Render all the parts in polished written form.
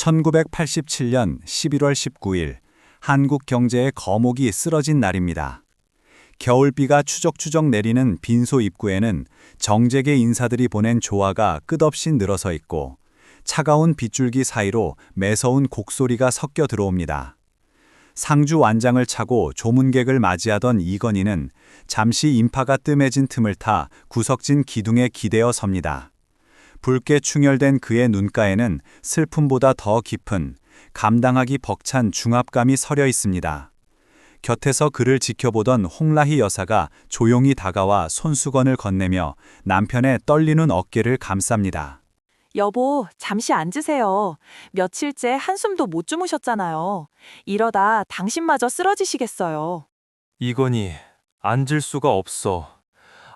1987년 11월 19일 한국 경제의 거목이 쓰러진 날입니다. 겨울비가 추적추적 내리는 빈소 입구에는 정재계 인사들이 보낸 조화가 끝없이 늘어서 있고 차가운 빗줄기 사이로 매서운 곡소리가 섞여 들어옵니다. 상주 완장을 차고 조문객을 맞이하던 이건희는 잠시 인파가 뜸해진 틈을 타 구석진 기둥에 기대어 섭니다. 붉게 충혈된 그의 눈가에는 슬픔보다 더 깊은 감당하기 벅찬 중압감이 서려 있습니다. 곁에서 그를 지켜보던 홍라희 여사가 조용히 다가와 손수건을 건네며 남편의 떨리는 어깨를 감쌉니다. 여보, 잠시 앉으세요. 며칠째 한숨도 못 주무셨잖아요. 이러다 당신마저 쓰러지시겠어요. 이건희, 앉을 수가 없어.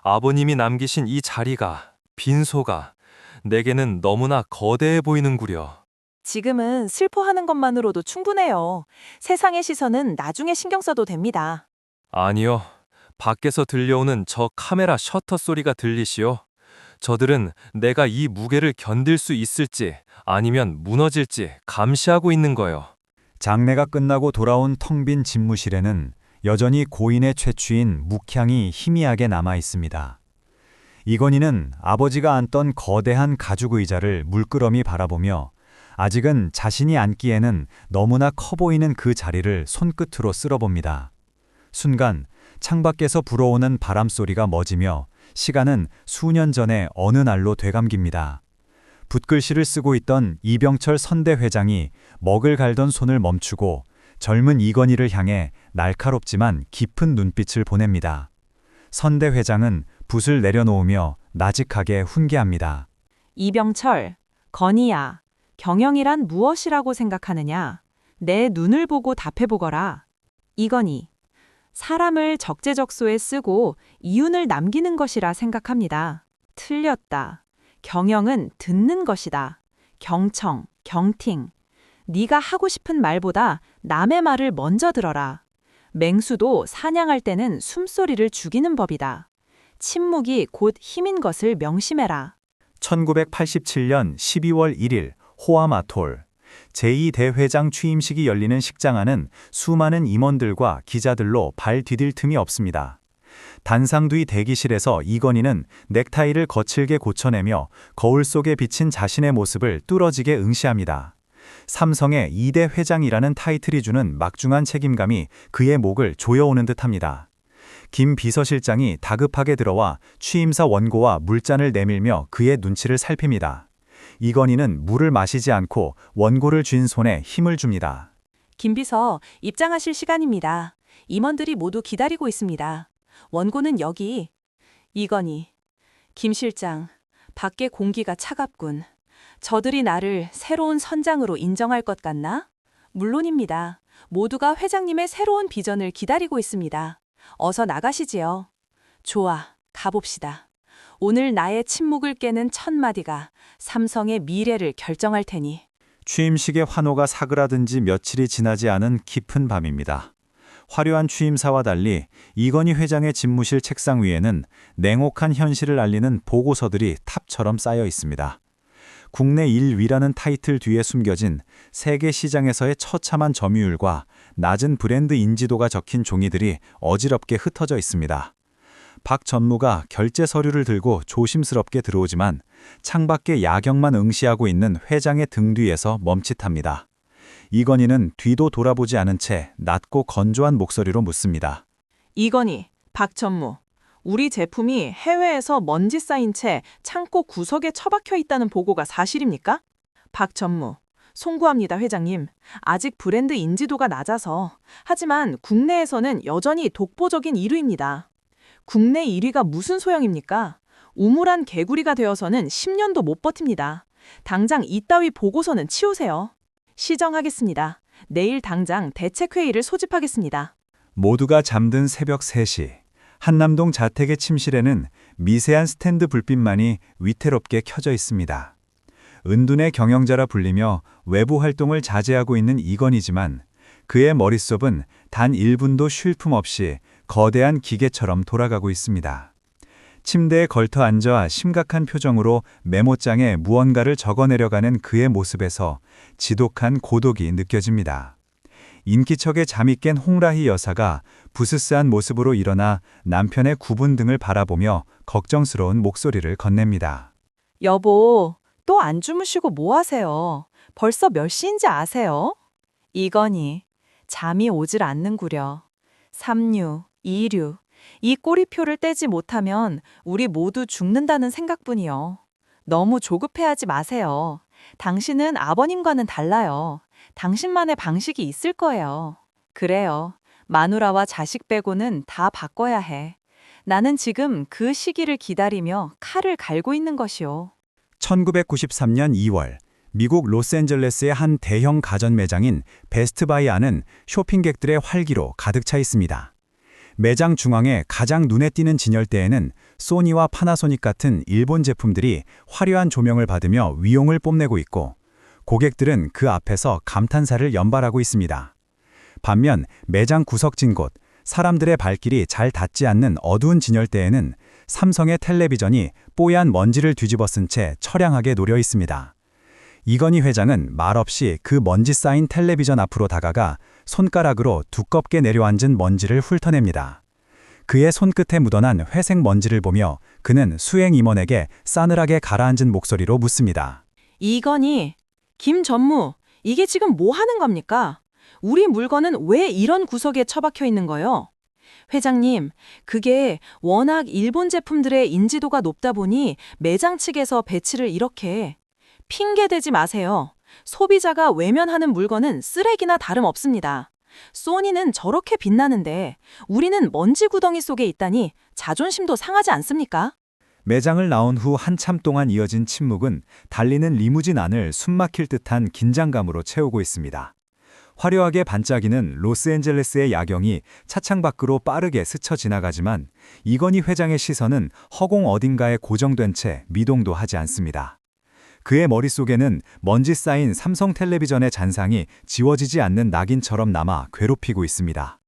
아버님이 남기신 이 자리가, 빈소가 내게는 너무나 거대해 보이는구려. 지금은 슬퍼하는 것만으로도 충분해요. 세상의 시선은 나중에 신경 써도 됩니다. 아니요, 밖에서 들려오는 저 카메라 셔터 소리가 들리시오. 저들은 내가 이 무게를 견딜 수 있을지 아니면 무너질지 감시하고 있는 거요. 장례가 끝나고 돌아온 텅 빈 집무실에는 여전히 고인의 최취인 묵향이 희미하게 남아 있습니다. 이건희는 아버지가 앉던 거대한 가죽 의자를 물끄러미 바라보며 아직은 자신이 앉기에는 너무나 커 보이는 그 자리를 손끝으로 쓸어봅니다. 순간 창밖에서 불어오는 바람소리가 멎으며 시간은 수년 전의 어느 날로 되감깁니다. 붓글씨를 쓰고 있던 이병철 선대 회장이 먹을 갈던 손을 멈추고 젊은 이건희를 향해 날카롭지만 깊은 눈빛을 보냅니다. 선대 회장은 붓을 내려놓으며 나직하게 훈계합니다. 이병철, 건희야, 경영이란 무엇이라고 생각하느냐? 내 눈을 보고 답해보거라. 이건희, 사람을 적재적소에 쓰고 이윤을 남기는 것이라 생각합니다. 틀렸다. 경영은 듣는 것이다. 경청, 경팅. 네가 하고 싶은 말보다 남의 말을 먼저 들어라. 맹수도 사냥할 때는 숨소리를 죽이는 법이다. 침묵이 곧 힘인 것을 명심해라. 1987년 12월 1일 호암아톨 제2대회장 취임식이 열리는 식장 안은 수많은 임원들과 기자들로 발 디딜 틈이 없습니다. 단상 뒤 대기실에서 이건희는 넥타이를 거칠게 고쳐내며 거울 속에 비친 자신의 모습을 뚫어지게 응시합니다. 삼성의 2대 회장이라는 타이틀이 주는 막중한 책임감이 그의 목을 조여오는 듯합니다. 김 비서실장이 다급하게 들어와 취임사 원고와 물잔을 내밀며 그의 눈치를 살핍니다. 이건희는 물을 마시지 않고 원고를 쥔 손에 힘을 줍니다. 김 비서, 입장하실 시간입니다. 임원들이 모두 기다리고 있습니다. 원고는 여기. 이건희, 김 실장, 밖에 공기가 차갑군. 저들이 나를 새로운 선장으로 인정할 것 같나? 물론입니다. 모두가 회장님의 새로운 비전을 기다리고 있습니다. 어서 나가시지요. 좋아, 가봅시다. 오늘 나의 침묵을 깨는 첫 마디가 삼성의 미래를 결정할 테니. 취임식의 환호가 사그라든 지 며칠이 지나지 않은 깊은 밤입니다. 화려한 취임사와 달리 이건희 회장의 집무실 책상 위에는 냉혹한 현실을 알리는 보고서들이 탑처럼 쌓여 있습니다. 국내 1위라는 타이틀 뒤에 숨겨진 세계 시장에서의 처참한 점유율과 낮은 브랜드 인지도가 적힌 종이들이 어지럽게 흩어져 있습니다. 박 전무가 결제 서류를 들고 조심스럽게 들어오지만 창밖에 야경만 응시하고 있는 회장의 등 뒤에서 멈칫합니다. 이건희는 뒤도 돌아보지 않은 채 낮고 건조한 목소리로 묻습니다. 이건희, 박 전무. 우리 제품이 해외에서 먼지 쌓인 채 창고 구석에 처박혀 있다는 보고가 사실입니까? 박 전무. 송구합니다, 회장님. 아직 브랜드 인지도가 낮아서. 하지만 국내에서는 여전히 독보적인 1위입니다. 국내 1위가 무슨 소용입니까? 우물한 개구리가 되어서는 10년도 못 버팁니다. 당장 이따위 보고서는 치우세요. 시정하겠습니다. 내일 당장 대책회의를 소집하겠습니다. 모두가 잠든 새벽 3시. 한남동 자택의 침실에는 미세한 스탠드 불빛만이 위태롭게 켜져 있습니다. 은둔의 경영자라 불리며 외부 활동을 자제하고 있는 이건희지만 그의 머릿속은 단 1분도 쉴 틈 없이 거대한 기계처럼 돌아가고 있습니다. 침대에 걸터 앉아 심각한 표정으로 메모장에 무언가를 적어내려가는 그의 모습에서 지독한 고독이 느껴집니다. 인기척에 잠이 깬 홍라희 여사가 부스스한 모습으로 일어나 남편의 굽은 등을 바라보며 걱정스러운 목소리를 건넵니다. 여보, 또 안 주무시고 뭐 하세요? 벌써 몇 시인지 아세요? 이건희, 잠이 오질 않는구려. 삼류, 이류, 이 꼬리표를 떼지 못하면 우리 모두 죽는다는 생각뿐이요. 너무 조급해하지 마세요. 당신은 아버님과는 달라요. 당신만의 방식이 있을 거예요. 그래요. 마누라와 자식 빼고는 다 바꿔야 해. 나는 지금 그 시기를 기다리며 칼을 갈고 있는 것이오. 1993년 2월 미국 로스앤젤레스의 한 대형 가전 매장인 베스트바이 안은 쇼핑객들의 활기로 가득 차 있습니다. 매장 중앙에 가장 눈에 띄는 진열대에는 소니와 파나소닉 같은 일본 제품들이 화려한 조명을 받으며 위용을 뽐내고 있고 고객들은 그 앞에서 감탄사를 연발하고 있습니다. 반면 매장 구석진 곳, 사람들의 발길이 잘 닿지 않는 어두운 진열대에는 삼성의 텔레비전이 뽀얀 먼지를 뒤집어 쓴 채 처량하게 놓여 있습니다. 이건희 회장은 말없이 그 먼지 쌓인 텔레비전 앞으로 다가가 손가락으로 두껍게 내려앉은 먼지를 훑어냅니다. 그의 손끝에 묻어난 회색 먼지를 보며 그는 수행 임원에게 싸늘하게 가라앉은 목소리로 묻습니다. 이건희, 김 전무, 이게 지금 뭐 하는 겁니까? 우리 물건은 왜 이런 구석에 처박혀 있는 거요? 회장님, 그게 워낙 일본 제품들의 인지도가 높다 보니 매장 측에서 배치를 이렇게. 핑계대지 마세요. 소비자가 외면하는 물건은 쓰레기나 다름없습니다. 소니는 저렇게 빛나는데 우리는 먼지 구덩이 속에 있다니 자존심도 상하지 않습니까? 매장을 나온 후 한참 동안 이어진 침묵은 달리는 리무진 안을 숨막힐 듯한 긴장감으로 채우고 있습니다. 화려하게 반짝이는 로스앤젤레스의 야경이 차창 밖으로 빠르게 스쳐 지나가지만 이건희 회장의 시선은 허공 어딘가에 고정된 채 미동도 하지 않습니다. 그의 머릿속에는 먼지 쌓인 삼성 텔레비전의 잔상이 지워지지 않는 낙인처럼 남아 괴롭히고 있습니다.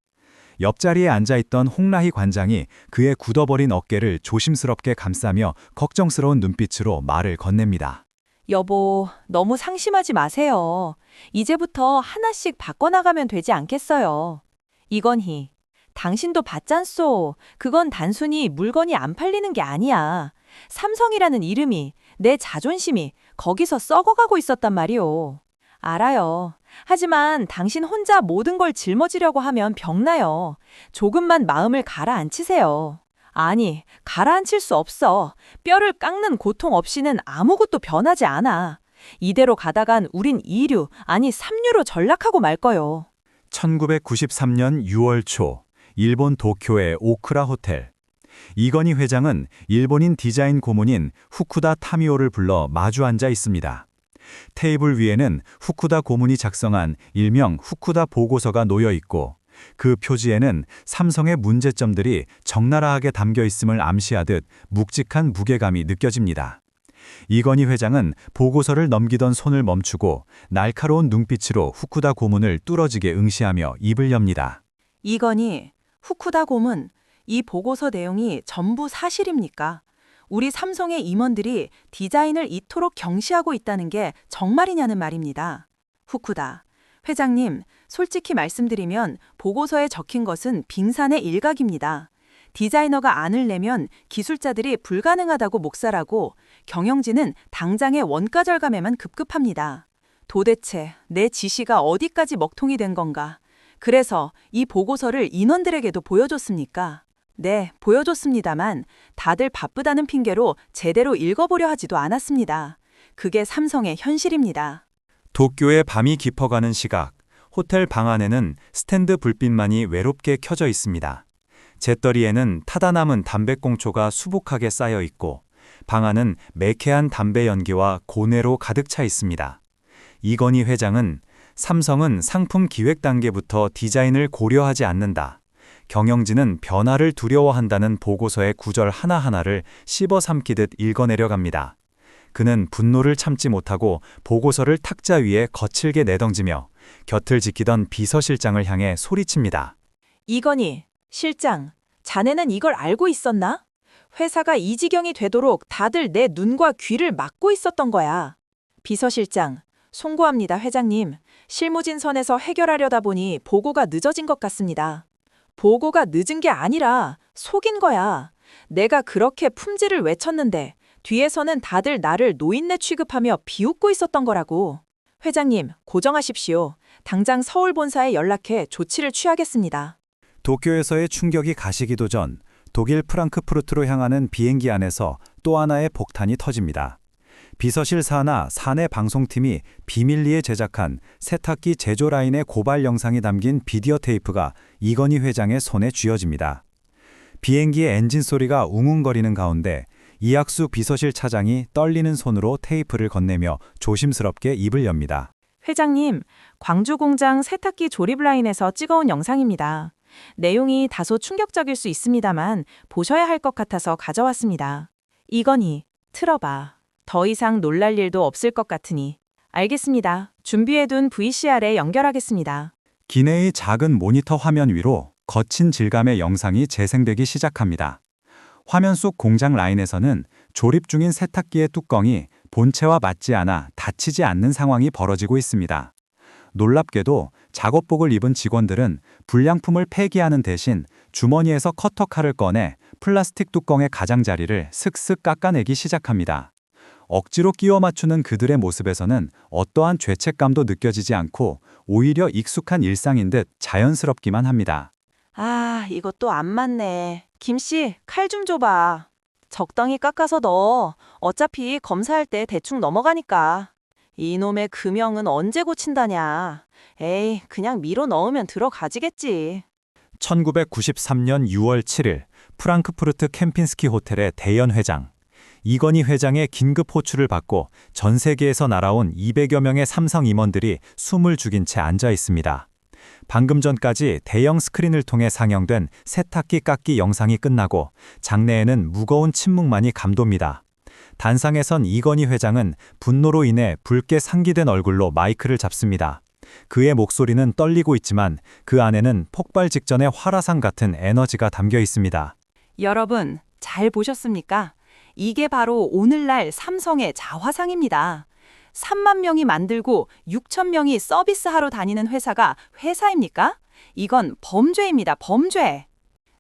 옆자리에 앉아있던 홍라희 관장이 그의 굳어버린 어깨를 조심스럽게 감싸며 걱정스러운 눈빛으로 말을 건넵니다. 여보, 너무 상심하지 마세요. 이제부터 하나씩 바꿔나가면 되지 않겠어요. 이건희, 당신도 봤잖소. 그건 단순히 물건이 안 팔리는 게 아니야. 삼성이라는 이름이, 내 자존심이 거기서 썩어가고 있었단 말이오. 알아요. 하지만 당신 혼자 모든 걸 짊어지려고 하면 병나요. 조금만 마음을 가라앉히세요. 아니, 가라앉힐 수 없어. 뼈를 깎는 고통 없이는 아무것도 변하지 않아. 이대로 가다간 우린 2류, 아니 3류로 전락하고 말 거요. 1993년 6월 초, 일본 도쿄의 오크라 호텔. 이건희 회장은 일본인 디자인 고문인 후쿠다 타미오를 불러 마주 앉아 있습니다. 테이블 위에는 후쿠다 고문이 작성한 일명 후쿠다 보고서가 놓여 있고 그 표지에는 삼성의 문제점들이 적나라하게 담겨 있음을 암시하듯 묵직한 무게감이 느껴집니다. 이건희 회장은 보고서를 넘기던 손을 멈추고 날카로운 눈빛으로 후쿠다 고문을 뚫어지게 응시하며 입을 엽니다. 이건희, 후쿠다 고문, 이 보고서 내용이 전부 사실입니까? 우리 삼성의 임원들이 디자인을 이토록 경시하고 있다는 게 정말이냐는 말입니다. 후쿠다, 회장님, 솔직히 말씀드리면 보고서에 적힌 것은 빙산의 일각입니다. 디자이너가 안을 내면 기술자들이 불가능하다고 묵살하고 경영진은 당장의 원가 절감에만 급급합니다. 도대체 내 지시가 어디까지 먹통이 된 건가? 그래서 이 보고서를 인원들에게도 보여줬습니까? 네, 보여줬습니다만 다들 바쁘다는 핑계로 제대로 읽어보려 하지도 않았습니다. 그게 삼성의 현실입니다. 도쿄의 밤이 깊어가는 시각, 호텔 방 안에는 스탠드 불빛만이 외롭게 켜져 있습니다. 재떨이에는 타다 남은 담배꽁초가 수북하게 쌓여 있고 방 안은 매캐한 담배 연기와 고뇌로 가득 차 있습니다. 이건희 회장은 삼성은 상품 기획 단계부터 디자인을 고려하지 않는다. 경영진은 변화를 두려워한다는 보고서의 구절 하나하나를 씹어삼키듯 읽어내려갑니다. 그는 분노를 참지 못하고 보고서를 탁자 위에 거칠게 내던지며 곁을 지키던 비서실장을 향해 소리칩니다. 이건희, 실장, 자네는 이걸 알고 있었나? 회사가 이 지경이 되도록 다들 내 눈과 귀를 막고 있었던 거야. 비서실장, 송구합니다, 회장님. 실무진선에서 해결하려다 보니 보고가 늦어진 것 같습니다. 보고가 늦은 게 아니라 속인 거야. 내가 그렇게 품질을 외쳤는데 뒤에서는 다들 나를 노인네 취급하며 비웃고 있었던 거라고. 회장님, 고정하십시오. 당장 서울 본사에 연락해 조치를 취하겠습니다. 도쿄에서의 충격이 가시기도 전 독일 프랑크푸르트로 향하는 비행기 안에서 또 하나의 폭탄이 터집니다. 비서실 산하 사내 방송팀이 비밀리에 제작한 세탁기 제조 라인의 고발 영상이 담긴 비디오 테이프가 이건희 회장의 손에 쥐어집니다. 비행기의 엔진 소리가 웅웅거리는 가운데 이학수 비서실 차장이 떨리는 손으로 테이프를 건네며 조심스럽게 입을 엽니다. 회장님, 광주 공장 세탁기 조립 라인에서 찍어온 영상입니다. 내용이 다소 충격적일 수 있습니다만 보셔야 할 것 같아서 가져왔습니다. 이건희, 틀어봐. 더 이상 놀랄 일도 없을 것 같으니. 알겠습니다. 준비해둔 VCR에 연결하겠습니다. 기내의 작은 모니터 화면 위로 거친 질감의 영상이 재생되기 시작합니다. 화면 속 공장 라인에서는 조립 중인 세탁기의 뚜껑이 본체와 맞지 않아 닫히지 않는 상황이 벌어지고 있습니다. 놀랍게도 작업복을 입은 직원들은 불량품을 폐기하는 대신 주머니에서 커터칼을 꺼내 플라스틱 뚜껑의 가장자리를 슥슥 깎아내기 시작합니다. 억지로 끼워 맞추는 그들의 모습에서는 어떠한 죄책감도 느껴지지 않고 오히려 익숙한 일상인 듯 자연스럽기만 합니다. 아, 이것도 안 맞네. 김씨, 칼 좀 줘봐. 적당히 깎아서 넣어. 어차피 검사할 때 대충 넘어가니까. 이놈의 금형은 언제 고친다냐. 에이, 그냥 밀어 넣으면 들어가지겠지. 1993년 6월 7일 프랑크푸르트 캠핀스키 호텔의 대연 회장. 이건희 회장의 긴급 호출을 받고 전 세계에서 날아온 200여 명의 삼성 임원들이 숨을 죽인 채 앉아 있습니다. 방금 전까지 대형 스크린을 통해 상영된 세탁기 깎기 영상이 끝나고 장내에는 무거운 침묵만이 감돕니다. 단상에선 이건희 회장은 분노로 인해 붉게 상기된 얼굴로 마이크를 잡습니다. 그의 목소리는 떨리고 있지만 그 안에는 폭발 직전의 화라산 같은 에너지가 담겨 있습니다. 여러분, 잘 보셨습니까? 이게 바로 오늘날 삼성의 자화상입니다. 3만 명이 만들고 6천 명이 서비스하러 다니는 회사가 회사입니까? 이건 범죄입니다, 범죄.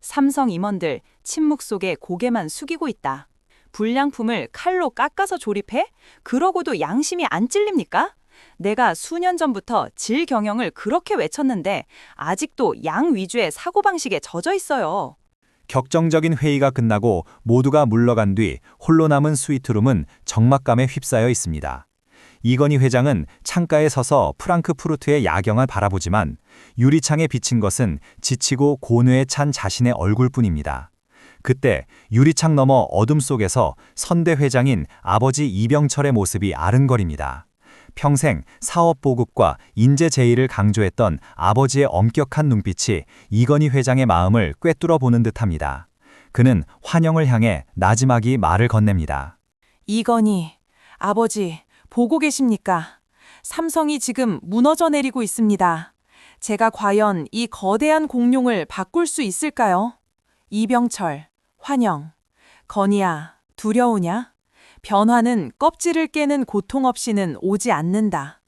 삼성 임원들 침묵 속에 고개만 숙이고 있다. 불량품을 칼로 깎아서 조립해? 그러고도 양심이 안 찔립니까? 내가 수년 전부터 질 경영을 그렇게 외쳤는데 아직도 양 위주의 사고방식에 젖어 있어요. 격정적인 회의가 끝나고 모두가 물러간 뒤 홀로 남은 스위트룸은 적막감에 휩싸여 있습니다. 이건희 회장은 창가에 서서 프랑크푸르트의 야경을 바라보지만 유리창에 비친 것은 지치고 고뇌에 찬 자신의 얼굴뿐입니다. 그때 유리창 너머 어둠 속에서 선대 회장인 아버지 이병철의 모습이 아른거립니다. 평생 사업 보급과 인재 제의를 강조했던 아버지의 엄격한 눈빛이 이건희 회장의 마음을 꿰뚫어 보는 듯합니다. 그는 환영을 향해 나지막이 말을 건넵니다. 이건희, 아버지, 보고 계십니까? 삼성이 지금 무너져 내리고 있습니다. 제가 과연 이 거대한 공룡을 바꿀 수 있을까요? 이병철, 환영. 건희야, 두려우냐? 변화는 껍질을 깨는 고통 없이는 오지 않는다.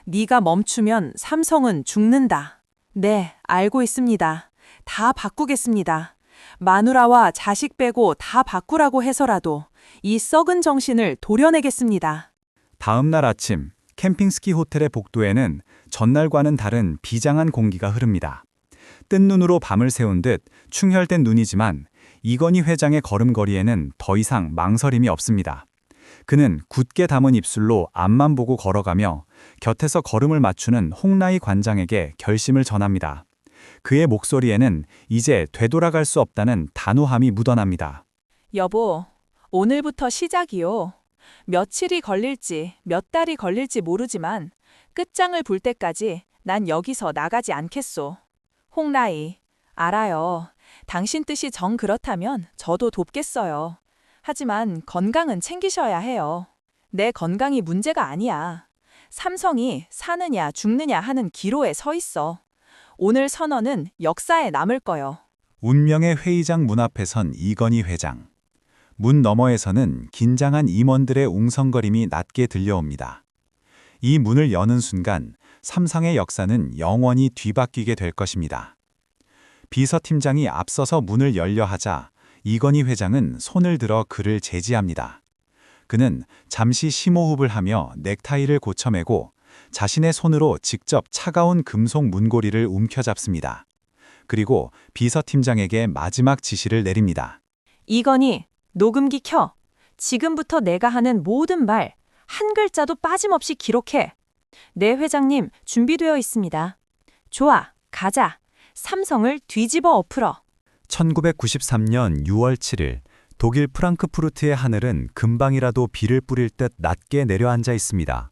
네가 멈추면 삼성은 죽는다. 네, 알고 있습니다. 다 바꾸겠습니다. 마누라와 자식 빼고 다 바꾸라고 해서라도 이 썩은 정신을 도려내겠습니다. 다음 날 아침 캠핑스키 호텔의 복도에는 전날과는 다른 비장한 공기가 흐릅니다. 뜬 눈으로 밤을 새운 듯 충혈된 눈이지만 이건희 회장의 걸음걸이에는 더 이상 망설임이 없습니다. 그는 굳게 담은 입술로 앞만 보고 걸어가며 곁에서 걸음을 맞추는 홍라희 관장에게 결심을 전합니다. 그의 목소리에는 이제 되돌아갈 수 없다는 단호함이 묻어납니다. 여보, 오늘부터 시작이요. 며칠이 걸릴지 몇 달이 걸릴지 모르지만 끝장을 볼 때까지 난 여기서 나가지 않겠소. 홍라희, 알아요. 당신 뜻이 정 그렇다면 저도 돕겠어요. 하지만 건강은 챙기셔야 해요. 내 건강이 문제가 아니야. 삼성이 사느냐 죽느냐 하는 기로에 서 있어. 오늘 선언은 역사에 남을 거요. 운명의 회의장 문 앞에 선 이건희 회장. 문 너머에서는 긴장한 임원들의 웅성거림이 낮게 들려옵니다. 이 문을 여는 순간 삼성의 역사는 영원히 뒤바뀌게 될 것입니다. 비서팀장이 앞서서 문을 열려 하자 이건희 회장은 손을 들어 그를 제지합니다. 그는 잠시 심호흡을 하며 넥타이를 고쳐매고 자신의 손으로 직접 차가운 금속 문고리를 움켜잡습니다. 그리고 비서팀장에게 마지막 지시를 내립니다. 이건희, 녹음기 켜. 지금부터 내가 하는 모든 말, 한 글자도 빠짐없이 기록해. 네, 회장님, 준비되어 있습니다. 좋아, 가자. 삼성을 뒤집어 엎으러. 1993년 6월 7일 독일 프랑크푸르트의 하늘은 금방이라도 비를 뿌릴 듯 낮게 내려앉아 있습니다.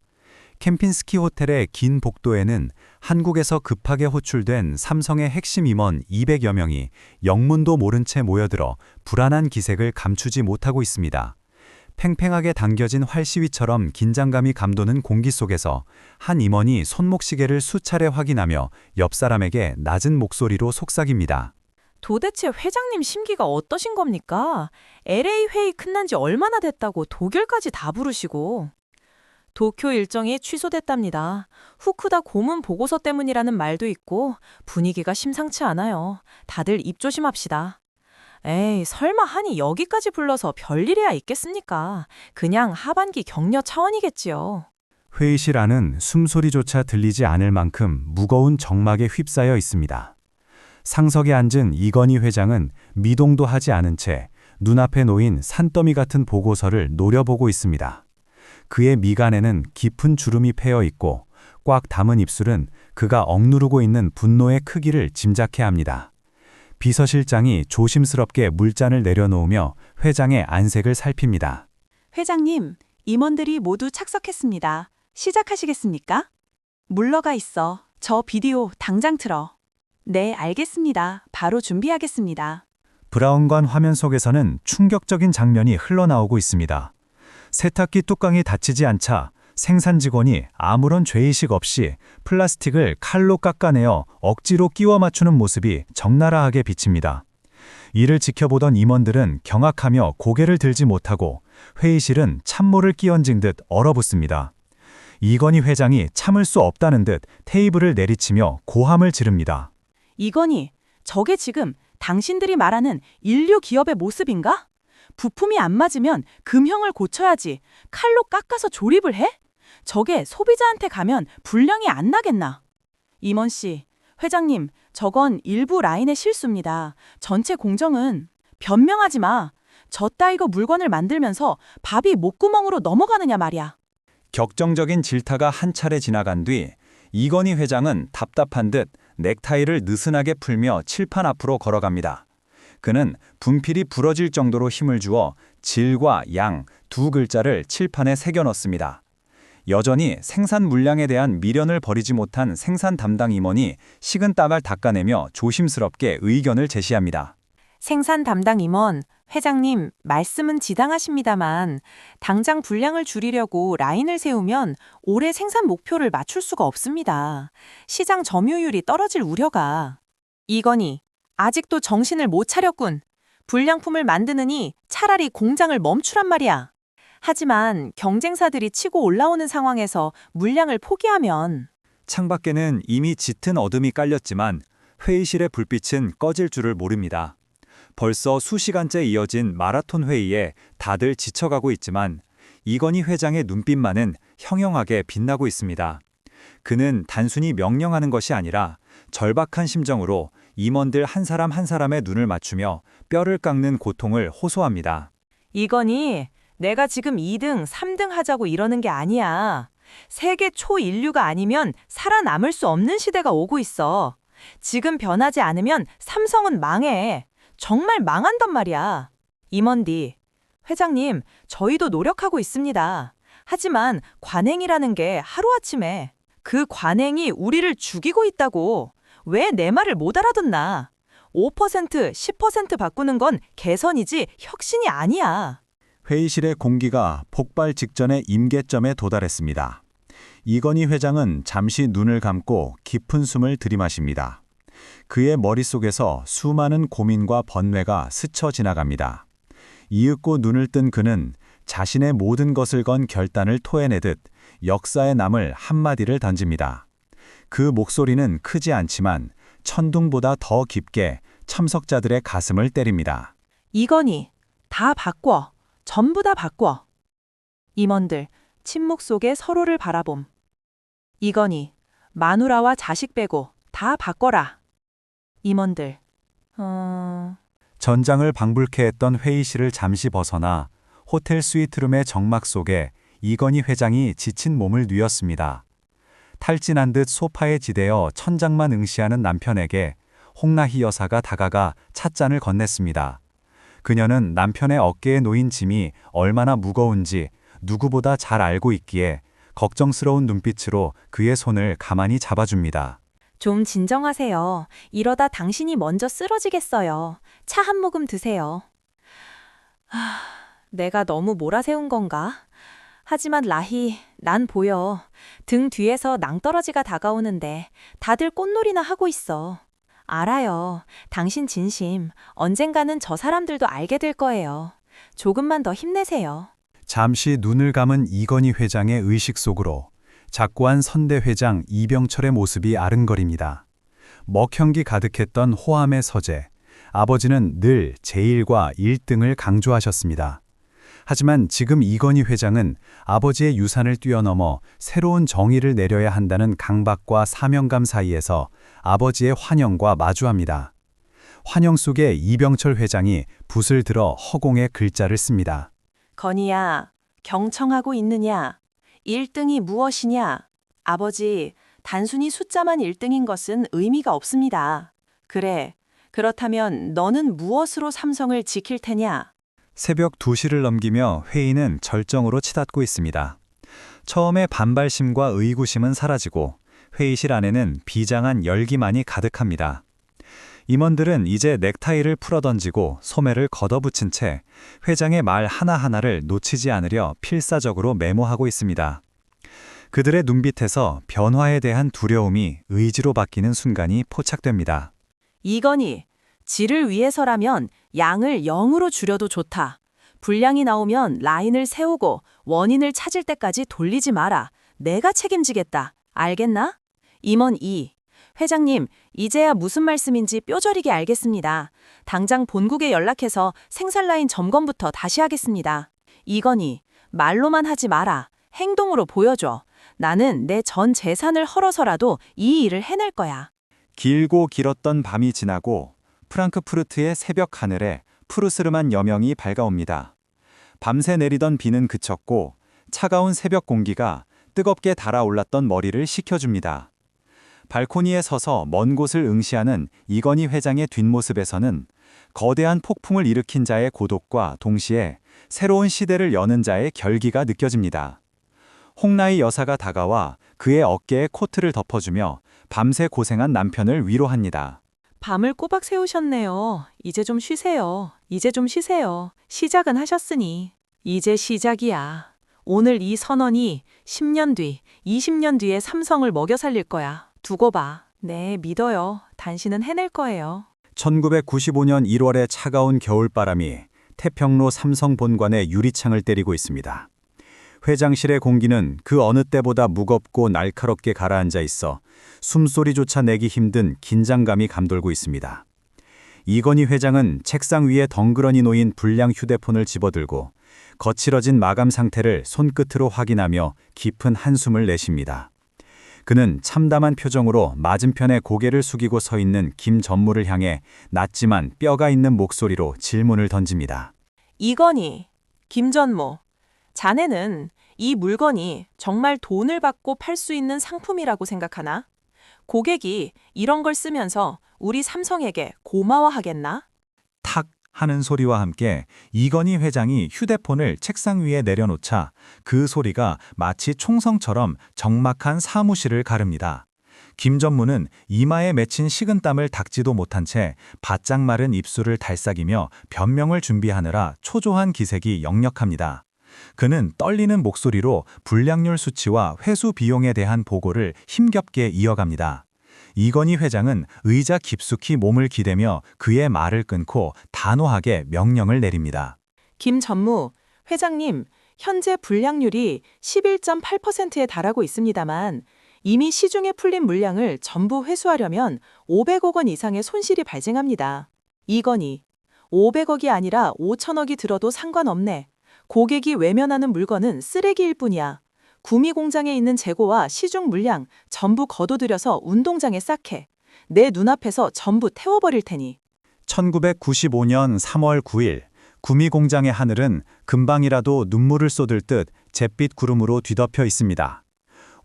캠핀스키 호텔의 긴 복도에는 한국에서 급하게 호출된 삼성의 핵심 임원 200여 명이 영문도 모른 채 모여들어 불안한 기색을 감추지 못하고 있습니다. 팽팽하게 당겨진 활시위처럼 긴장감이 감도는 공기 속에서 한 임원이 손목시계를 수차례 확인하며 옆 사람에게 낮은 목소리로 속삭입니다. 도대체 회장님 심기가 어떠신 겁니까? LA 회의 끝난 지 얼마나 됐다고 독일까지 다 부르시고. 도쿄 일정이 취소됐답니다. 후쿠다 고문 보고서 때문이라는 말도 있고 분위기가 심상치 않아요. 다들 입 조심합시다. 에이, 설마 하니 여기까지 불러서 별일이야 있겠습니까? 그냥 하반기 격려 차원이겠지요. 회의실 안은 숨소리조차 들리지 않을 만큼 무거운 정막에 휩싸여 있습니다. 상석에 앉은 이건희 회장은 미동도 하지 않은 채 눈앞에 놓인 산더미 같은 보고서를 노려보고 있습니다. 그의 미간에는 깊은 주름이 패여 있고 꽉 담은 입술은 그가 억누르고 있는 분노의 크기를 짐작해야 합니다. 비서실장이 조심스럽게 물잔을 내려놓으며 회장의 안색을 살핍니다. 회장님, 임원들이 모두 착석했습니다. 시작하시겠습니까? 물러가 있어. 저 비디오 당장 틀어. 네, 알겠습니다. 바로 준비하겠습니다. 브라운관 화면 속에서는 충격적인 장면이 흘러나오고 있습니다. 세탁기 뚜껑이 닫히지 않자 생산 직원이 아무런 죄의식 없이 플라스틱을 칼로 깎아내어 억지로 끼워 맞추는 모습이 적나라하게 비칩니다. 이를 지켜보던 임원들은 경악하며 고개를 들지 못하고 회의실은 찬물을 끼얹은 듯 얼어붙습니다. 이건희 회장이 참을 수 없다는 듯 테이블을 내리치며 고함을 지릅니다. 이건희, 저게 지금 당신들이 말하는 인류 기업의 모습인가? 부품이 안 맞으면 금형을 고쳐야지 칼로 깎아서 조립을 해? 저게 소비자한테 가면 불량이 안 나겠나? 임원 씨, 회장님, 저건 일부 라인의 실수입니다. 전체 공정은 변명하지 마. 저 따위가 물건을 만들면서 밥이 목구멍으로 넘어가느냐 말이야. 격정적인 질타가 한 차례 지나간 뒤 이건희 회장은 답답한 듯 넥타이를 느슨하게 풀며 칠판 앞으로 걸어갑니다. 그는 분필이 부러질 정도로 힘을 주어 질과 양 두 글자를 칠판에 새겨 넣습니다. 여전히 생산 물량에 대한 미련을 버리지 못한 생산 담당 임원이 식은땀을 닦아내며 조심스럽게 의견을 제시합니다. 생산 담당 임원, 회장님, 말씀은 지당하십니다만 당장 분량을 줄이려고 라인을 세우면 올해 생산 목표를 맞출 수가 없습니다. 시장 점유율이 떨어질 우려가. 이건희, 아직도 정신을 못 차렸군. 불량품을 만드느니 차라리 공장을 멈추란 말이야. 하지만 경쟁사들이 치고 올라오는 상황에서 물량을 포기하면. 창밖에는 이미 짙은 어둠이 깔렸지만 회의실의 불빛은 꺼질 줄을 모릅니다. 벌써 수시간째 이어진 마라톤 회의에 다들 지쳐가고 있지만 이건희 회장의 눈빛만은 형형하게 빛나고 있습니다. 그는 단순히 명령하는 것이 아니라 절박한 심정으로 임원들 한 사람 한 사람의 눈을 맞추며 뼈를 깎는 고통을 호소합니다. 이건희, 내가 지금 2등, 3등 하자고 이러는 게 아니야. 세계 초인류가 아니면 살아남을 수 없는 시대가 오고 있어. 지금 변하지 않으면 삼성은 망해. 정말 망한단 말이야. 임원디, 회장님, 저희도 노력하고 있습니다. 하지만 관행이라는 게 하루아침에 그 관행이 우리를 죽이고 있다고. 왜 내 말을 못 알아듣나? 5%, 10% 바꾸는 건 개선이지 혁신이 아니야. 회의실의 공기가 폭발 직전의 임계점에 도달했습니다. 이건희 회장은 잠시 눈을 감고 깊은 숨을 들이마십니다. 그의 머릿속에서 수많은 고민과 번뇌가 스쳐 지나갑니다. 이윽고 눈을 뜬 그는 자신의 모든 것을 건 결단을 토해내듯 역사에 남을 한마디를 던집니다. 그 목소리는 크지 않지만 천둥보다 더 깊게 참석자들의 가슴을 때립니다. 이건희, 다 바꿔. 전부 다 바꿔. 임원들, 침묵 속에 서로를 바라봄. 이건희, 마누라와 자식 빼고 다 바꿔라. 임원들, 전장을 방불케 했던 회의실을 잠시 벗어나 호텔 스위트룸의 정막 속에 이건희 회장이 지친 몸을 뉘었습니다. 탈진한 듯 소파에 지대어 천장만 응시하는 남편에게 홍나희 여사가 다가가 찻잔을 건넸습니다. 그녀는 남편의 어깨에 놓인 짐이 얼마나 무거운지 누구보다 잘 알고 있기에 걱정스러운 눈빛으로 그의 손을 가만히 잡아줍니다. 좀 진정하세요. 이러다 당신이 먼저 쓰러지겠어요. 차 한 모금 드세요. 내가 너무 몰아세운 건가? 하지만 라희, 난 보여. 등 뒤에서 낭떠러지가 다가오는데 다들 꽃놀이나 하고 있어. 알아요. 당신 진심. 언젠가는 저 사람들도 알게 될 거예요. 조금만 더 힘내세요. 잠시 눈을 감은 이건희 회장의 의식 속으로 작고한 선대 회장 이병철의 모습이 아른거립니다. 먹형기 가득했던 호암의 서재, 아버지는 늘 제1과 1등을 강조하셨습니다. 하지만 지금 이건희 회장은 아버지의 유산을 뛰어넘어 새로운 정의를 내려야 한다는 강박과 사명감 사이에서 아버지의 환영과 마주합니다. 환영 속에 이병철 회장이 붓을 들어 허공에 글자를 씁니다. 건희야, 경청하고 있느냐? 1등이 무엇이냐? 아버지, 단순히 숫자만 1등인 것은 의미가 없습니다. 그래, 그렇다면 너는 무엇으로 삼성을 지킬 테냐? 새벽 2시를 넘기며 회의는 절정으로 치닫고 있습니다. 처음에 반발심과 의구심은 사라지고 회의실 안에는 비장한 열기만이 가득합니다. 임원들은 이제 넥타이를 풀어던지고 소매를 걷어붙인 채 회장의 말 하나하나를 놓치지 않으려 필사적으로 메모하고 있습니다. 그들의 눈빛에서 변화에 대한 두려움이 의지로 바뀌는 순간이 포착됩니다. 이건희, 질을 위해서라면 양을 0으로 줄여도 좋다. 불량이 나오면 라인을 세우고 원인을 찾을 때까지 돌리지 마라. 내가 책임지겠다. 알겠나? 임원 2. 회장님, 이제야 무슨 말씀인지 뼈저리게 알겠습니다. 당장 본국에 연락해서 생산라인 점검부터 다시 하겠습니다. 이건희, 말로만 하지 마라. 행동으로 보여줘. 나는 내 전 재산을 헐어서라도 이 일을 해낼 거야. 길고 길었던 밤이 지나고 프랑크푸르트의 새벽 하늘에 푸르스름한 여명이 밝아옵니다. 밤새 내리던 비는 그쳤고 차가운 새벽 공기가 뜨겁게 달아올랐던 머리를 식혀줍니다. 발코니에 서서 먼 곳을 응시하는 이건희 회장의 뒷모습에서는 거대한 폭풍을 일으킨 자의 고독과 동시에 새로운 시대를 여는 자의 결기가 느껴집니다. 홍나희 여사가 다가와 그의 어깨에 코트를 덮어주며 밤새 고생한 남편을 위로합니다. 밤을 꼬박 새우셨네요. 이제 좀 쉬세요. 이제 좀 쉬세요. 시작은 하셨으니. 이제 시작이야. 오늘 이 선언이 10년 뒤, 20년 뒤에 삼성을 먹여 살릴 거야. 두고 봐. 네, 믿어요. 당신은 해낼 거예요. 1995년 1월의 차가운 겨울바람이 태평로 삼성 본관의 유리창을 때리고 있습니다. 회장실의 공기는 그 어느 때보다 무겁고 날카롭게 가라앉아 있어 숨소리조차 내기 힘든 긴장감이 감돌고 있습니다. 이건희 회장은 책상 위에 덩그러니 놓인 불량 휴대폰을 집어들고 거칠어진 마감 상태를 손끝으로 확인하며 깊은 한숨을 내쉽니다. 그는 참담한 표정으로 맞은편에 고개를 숙이고 서 있는 김 전무를 향해 낮지만 뼈가 있는 목소리로 질문을 던집니다. 이건희, 김전무, 자네는 이 물건이 정말 돈을 받고 팔 수 있는 상품이라고 생각하나? 고객이 이런 걸 쓰면서 우리 삼성에게 고마워하겠나? 탁 하는 소리와 함께 이건희 회장이 휴대폰을 책상 위에 내려놓자 그 소리가 마치 총성처럼 적막한 사무실을 가릅니다. 김 전무는 이마에 맺힌 식은땀을 닦지도 못한 채 바짝 마른 입술을 달싹이며 변명을 준비하느라 초조한 기색이 역력합니다. 그는 떨리는 목소리로 불량률 수치와 회수 비용에 대한 보고를 힘겹게 이어갑니다. 이건희 회장은 의자 깊숙이 몸을 기대며 그의 말을 끊고 단호하게 명령을 내립니다. 김 전무, 회장님, 현재 불량률이 11.8%에 달하고 있습니다만 이미 시중에 풀린 물량을 전부 회수하려면 500억 원 이상의 손실이 발생합니다. 이건희, 500억이 아니라 5천억이 들어도 상관없네. 고객이 외면하는 물건은 쓰레기일 뿐이야. 구미 공장에 있는 재고와 시중 물량 전부 거둬들여서 운동장에 쌓게. 내 눈앞에서 전부 태워버릴 테니. 1995년 3월 9일, 구미 공장의 하늘은 금방이라도 눈물을 쏟을 듯 잿빛 구름으로 뒤덮여 있습니다.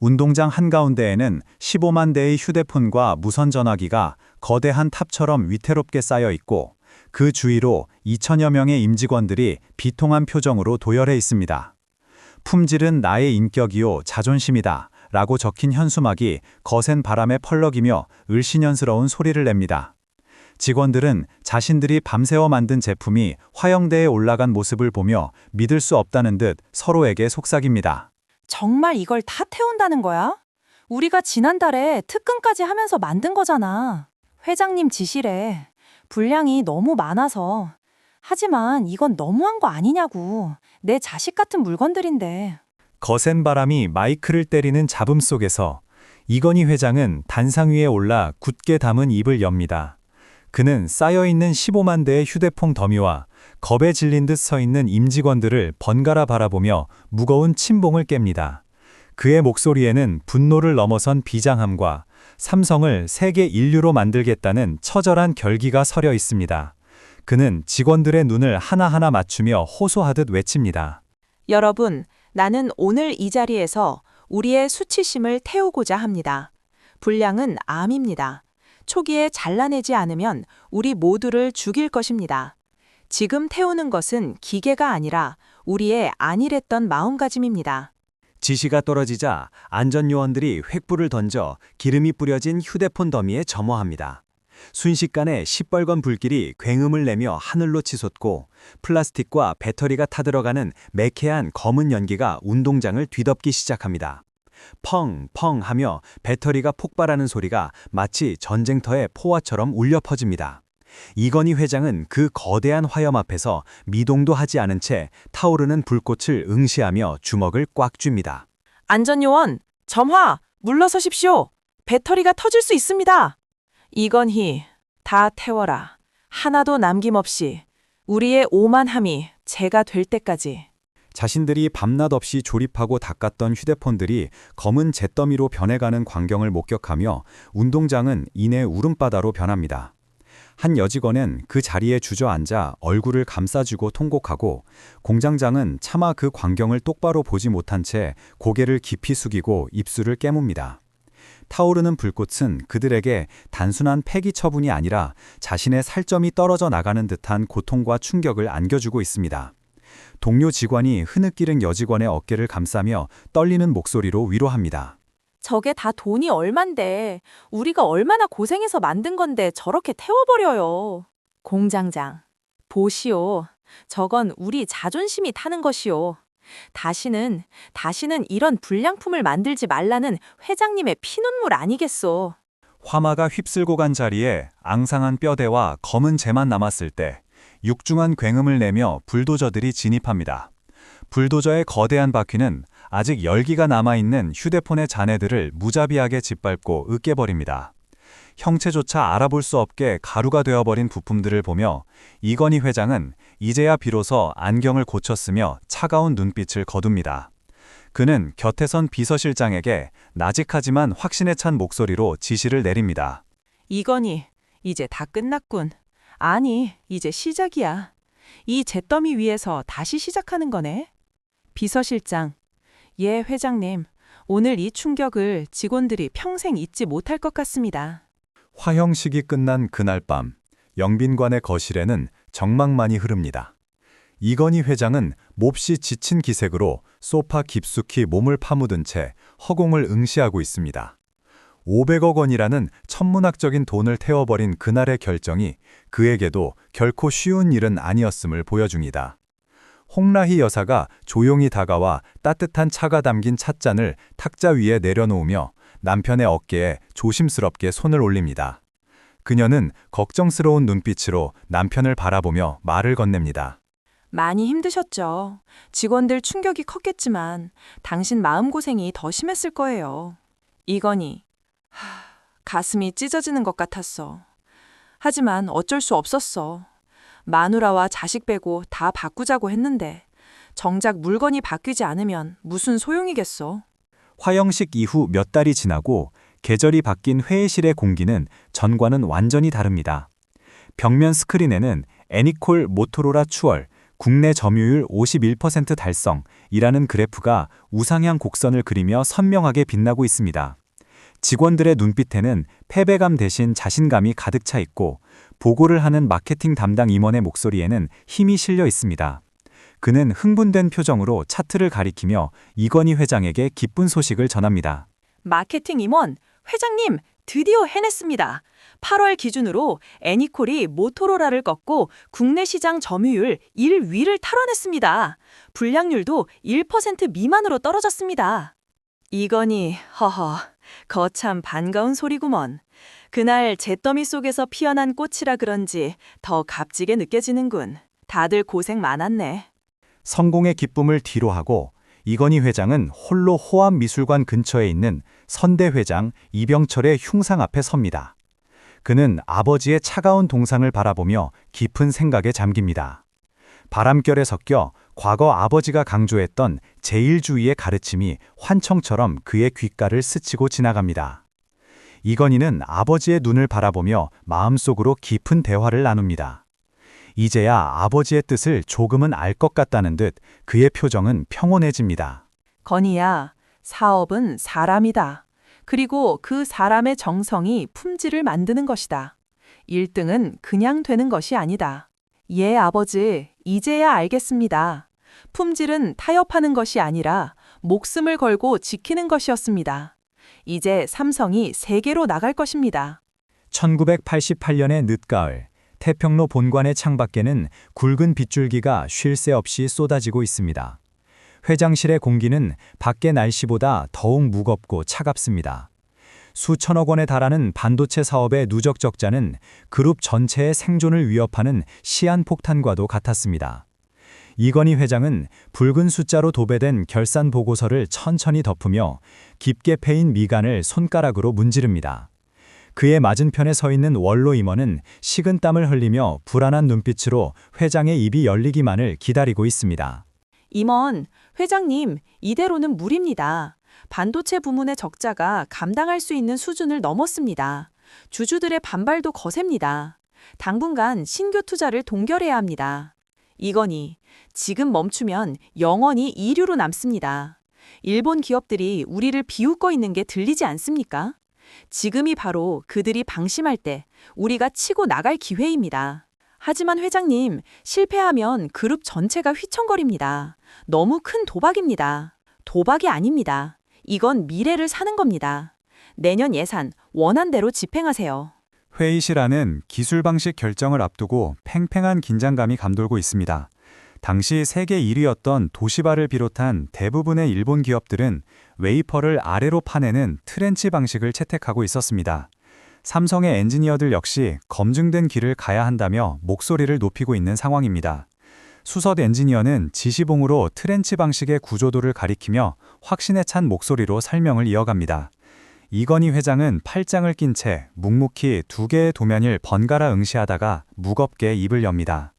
운동장 한가운데에는 15만 대의 휴대폰과 무선 전화기가 거대한 탑처럼 위태롭게 쌓여 있고 그 주위로 2천여 명의 임직원들이 비통한 표정으로 도열해 있습니다. 품질은 나의 인격이요 자존심이다 라고 적힌 현수막이 거센 바람에 펄럭이며 을씨년스러운 소리를 냅니다. 직원들은 자신들이 밤새워 만든 제품이 화영대에 올라간 모습을 보며 믿을 수 없다는 듯 서로에게 속삭입니다. 정말 이걸 다 태운다는 거야? 우리가 지난달에 특근까지 하면서 만든 거잖아. 회장님 지시래. 분량이 너무 많아서. 하지만 이건 너무한 거 아니냐고. 내 자식 같은 물건들인데. 거센 바람이 마이크를 때리는 잡음 속에서 이건희 회장은 단상 위에 올라 굳게 담은 입을 엽니다. 그는 쌓여있는 15만 대의 휴대폰 더미와 겁에 질린 듯 서 있는 임직원들을 번갈아 바라보며 무거운 침봉을 깹니다. 그의 목소리에는 분노를 넘어선 비장함과 삼성을 세계 인류로 만들겠다는 처절한 결기가 서려 있습니다. 그는 직원들의 눈을 하나하나 맞추며 호소하듯 외칩니다. 여러분, 나는 오늘 이 자리에서 우리의 수치심을 태우고자 합니다. 불량은 암입니다. 초기에 잘라내지 않으면 우리 모두를 죽일 것입니다. 지금 태우는 것은 기계가 아니라 우리의 안일했던 마음가짐입니다. 지시가 떨어지자 안전요원들이 횃불을 던져 기름이 뿌려진 휴대폰 더미에 점화합니다. 순식간에 시뻘건 불길이 굉음을 내며 하늘로 치솟고 플라스틱과 배터리가 타들어가는 매캐한 검은 연기가 운동장을 뒤덮기 시작합니다. 펑펑 하며 배터리가 폭발하는 소리가 마치 전쟁터의 포화처럼 울려 퍼집니다. 이건희 회장은 그 거대한 화염 앞에서 미동도 하지 않은 채 타오르는 불꽃을 응시하며 주먹을 꽉 쥡니다. 안전요원, 점화, 물러서십시오. 배터리가 터질 수 있습니다. 이건희, 다 태워라. 하나도 남김없이. 우리의 오만함이 제가 될 때까지. 자신들이 밤낮 없이 조립하고 닦았던 휴대폰들이 검은 잿더미로 변해가는 광경을 목격하며 운동장은 이내 울음바다로 변합니다. 한 여직원은 그 자리에 주저앉아 얼굴을 감싸주고 통곡하고 공장장은 차마 그 광경을 똑바로 보지 못한 채 고개를 깊이 숙이고 입술을 깨뭅니다. 타오르는 불꽃은 그들에게 단순한 폐기 처분이 아니라 자신의 살점이 떨어져 나가는 듯한 고통과 충격을 안겨주고 있습니다. 동료 직원이 흐느끼는 여직원의 어깨를 감싸며 떨리는 목소리로 위로합니다. 저게 다 돈이 얼만데 우리가 얼마나 고생해서 만든 건데 저렇게 태워버려요. 공장장, 보시오. 저건 우리 자존심이 타는 것이오. 다시는 이런 불량품을 만들지 말라는 회장님의 피눈물 아니겠소. 화마가 휩쓸고 간 자리에 앙상한 뼈대와 검은 재만 남았을 때 육중한 굉음을 내며 불도저들이 진입합니다. 불도저의 거대한 바퀴는 아직 열기가 남아있는 휴대폰의 잔해들을 무자비하게 짓밟고 으깨버립니다. 형체조차 알아볼 수 없게 가루가 되어버린 부품들을 보며 이건희 회장은 이제야 비로소 안경을 고쳤으며 차가운 눈빛을 거둡니다. 그는 곁에 선 비서실장에게 나직하지만 확신에 찬 목소리로 지시를 내립니다. 이건희, 이제 다 끝났군. 아니, 이제 시작이야. 이 잿더미 위에서 다시 시작하는 거네. 비서실장, 예, 회장님. 오늘 이 충격을 직원들이 평생 잊지 못할 것 같습니다. 화형식이 끝난 그날 밤, 영빈관의 거실에는 정막만이 흐릅니다. 이건희 회장은 몹시 지친 기색으로 소파 깊숙이 몸을 파묻은 채 허공을 응시하고 있습니다. 500억 원이라는 천문학적인 돈을 태워버린 그날의 결정이 그에게도 결코 쉬운 일은 아니었음을 보여줍니다. 홍라희 여사가 조용히 다가와 따뜻한 차가 담긴 찻잔을 탁자 위에 내려놓으며 남편의 어깨에 조심스럽게 손을 올립니다. 그녀는 걱정스러운 눈빛으로 남편을 바라보며 말을 건넵니다. 많이 힘드셨죠. 직원들 충격이 컸겠지만 당신 마음고생이 더 심했을 거예요. 이건희, 가슴이 찢어지는 것 같았어. 하지만 어쩔 수 없었어. 마누라와 자식 빼고 다 바꾸자고 했는데 정작 물건이 바뀌지 않으면 무슨 소용이겠어. 화영식 이후 몇 달이 지나고 계절이 바뀐 회의실의 공기는 전과는 완전히 다릅니다. 벽면 스크린에는 애니콜 모토로라 추월, 국내 점유율 51% 달성이라는 그래프가 우상향 곡선을 그리며 선명하게 빛나고 있습니다. 직원들의 눈빛에는 패배감 대신 자신감이 가득 차 있고 보고를 하는 마케팅 담당 임원의 목소리에는 힘이 실려 있습니다. 그는 흥분된 표정으로 차트를 가리키며 이건희 회장에게 기쁜 소식을 전합니다. 마케팅 임원, 회장님, 드디어 해냈습니다. 8월 기준으로 애니콜이 모토로라를 꺾고 국내 시장 점유율 1위를 탈환했습니다. 불량률도 1% 미만으로 떨어졌습니다. 이건희, 거참 반가운 소리구먼. 그날 잿더미 속에서 피어난 꽃이라 그런지 더 값지게 느껴지는군. 다들 고생 많았네. 성공의 기쁨을 뒤로하고 이건희 회장은 홀로 호암미술관 근처에 있는 선대 회장 이병철의 흉상 앞에 섭니다. 그는 아버지의 차가운 동상을 바라보며 깊은 생각에 잠깁니다. 바람결에 섞여 과거 아버지가 강조했던 제일주의의 가르침이 환청처럼 그의 귓가를 스치고 지나갑니다. 이건희는 아버지의 눈을 바라보며 마음속으로 깊은 대화를 나눕니다. 이제야 아버지의 뜻을 조금은 알 것 같다는 듯 그의 표정은 평온해집니다. 건희야, 사업은 사람이다. 그리고 그 사람의 정성이 품질을 만드는 것이다. 1등은 그냥 되는 것이 아니다. 예, 아버지, 이제야 알겠습니다. 품질은 타협하는 것이 아니라 목숨을 걸고 지키는 것이었습니다. 이제 삼성이 세계로 나갈 것입니다. 1988년의 늦가을, 태평로 본관의 창밖에는 굵은 빗줄기가 쉴 새 없이 쏟아지고 있습니다. 회장실의 공기는 밖의 날씨보다 더욱 무겁고 차갑습니다. 수천억 원에 달하는 반도체 사업의 누적 적자는 그룹 전체의 생존을 위협하는 시한폭탄과도 같았습니다. 이건희 회장은 붉은 숫자로 도배된 결산 보고서를 천천히 덮으며 깊게 패인 미간을 손가락으로 문지릅니다. 그의 맞은편에 서 있는 원로 임원은 식은땀을 흘리며 불안한 눈빛으로 회장의 입이 열리기만을 기다리고 있습니다. 임원, 회장님, 이대로는 무리입니다. 반도체 부문의 적자가 감당할 수 있는 수준을 넘었습니다. 주주들의 반발도 거셉니다. 당분간 신규 투자를 동결해야 합니다. 이건희, 지금 멈추면 영원히 이류로 남습니다. 일본 기업들이 우리를 비웃고 있는 게 들리지 않습니까? 지금이 바로 그들이 방심할 때 우리가 치고 나갈 기회입니다. 하지만 회장님, 실패하면 그룹 전체가 휘청거립니다. 너무 큰 도박입니다. 도박이 아닙니다. 이건 미래를 사는 겁니다. 내년 예산 원안대로 집행하세요. 회의실 안은 기술 방식 결정을 앞두고 팽팽한 긴장감이 감돌고 있습니다. 당시 세계 1위였던 도시바를 비롯한 대부분의 일본 기업들은 웨이퍼를 아래로 파내는 트렌치 방식을 채택하고 있었습니다. 삼성의 엔지니어들 역시 검증된 길을 가야 한다며 목소리를 높이고 있는 상황입니다. 수석 엔지니어는 지시봉으로 트렌치 방식의 구조도를 가리키며 확신에 찬 목소리로 설명을 이어갑니다. 이건희 회장은 팔짱을 낀 채 묵묵히 2개의 도면을 번갈아 응시하다가 무겁게 입을 엽니다.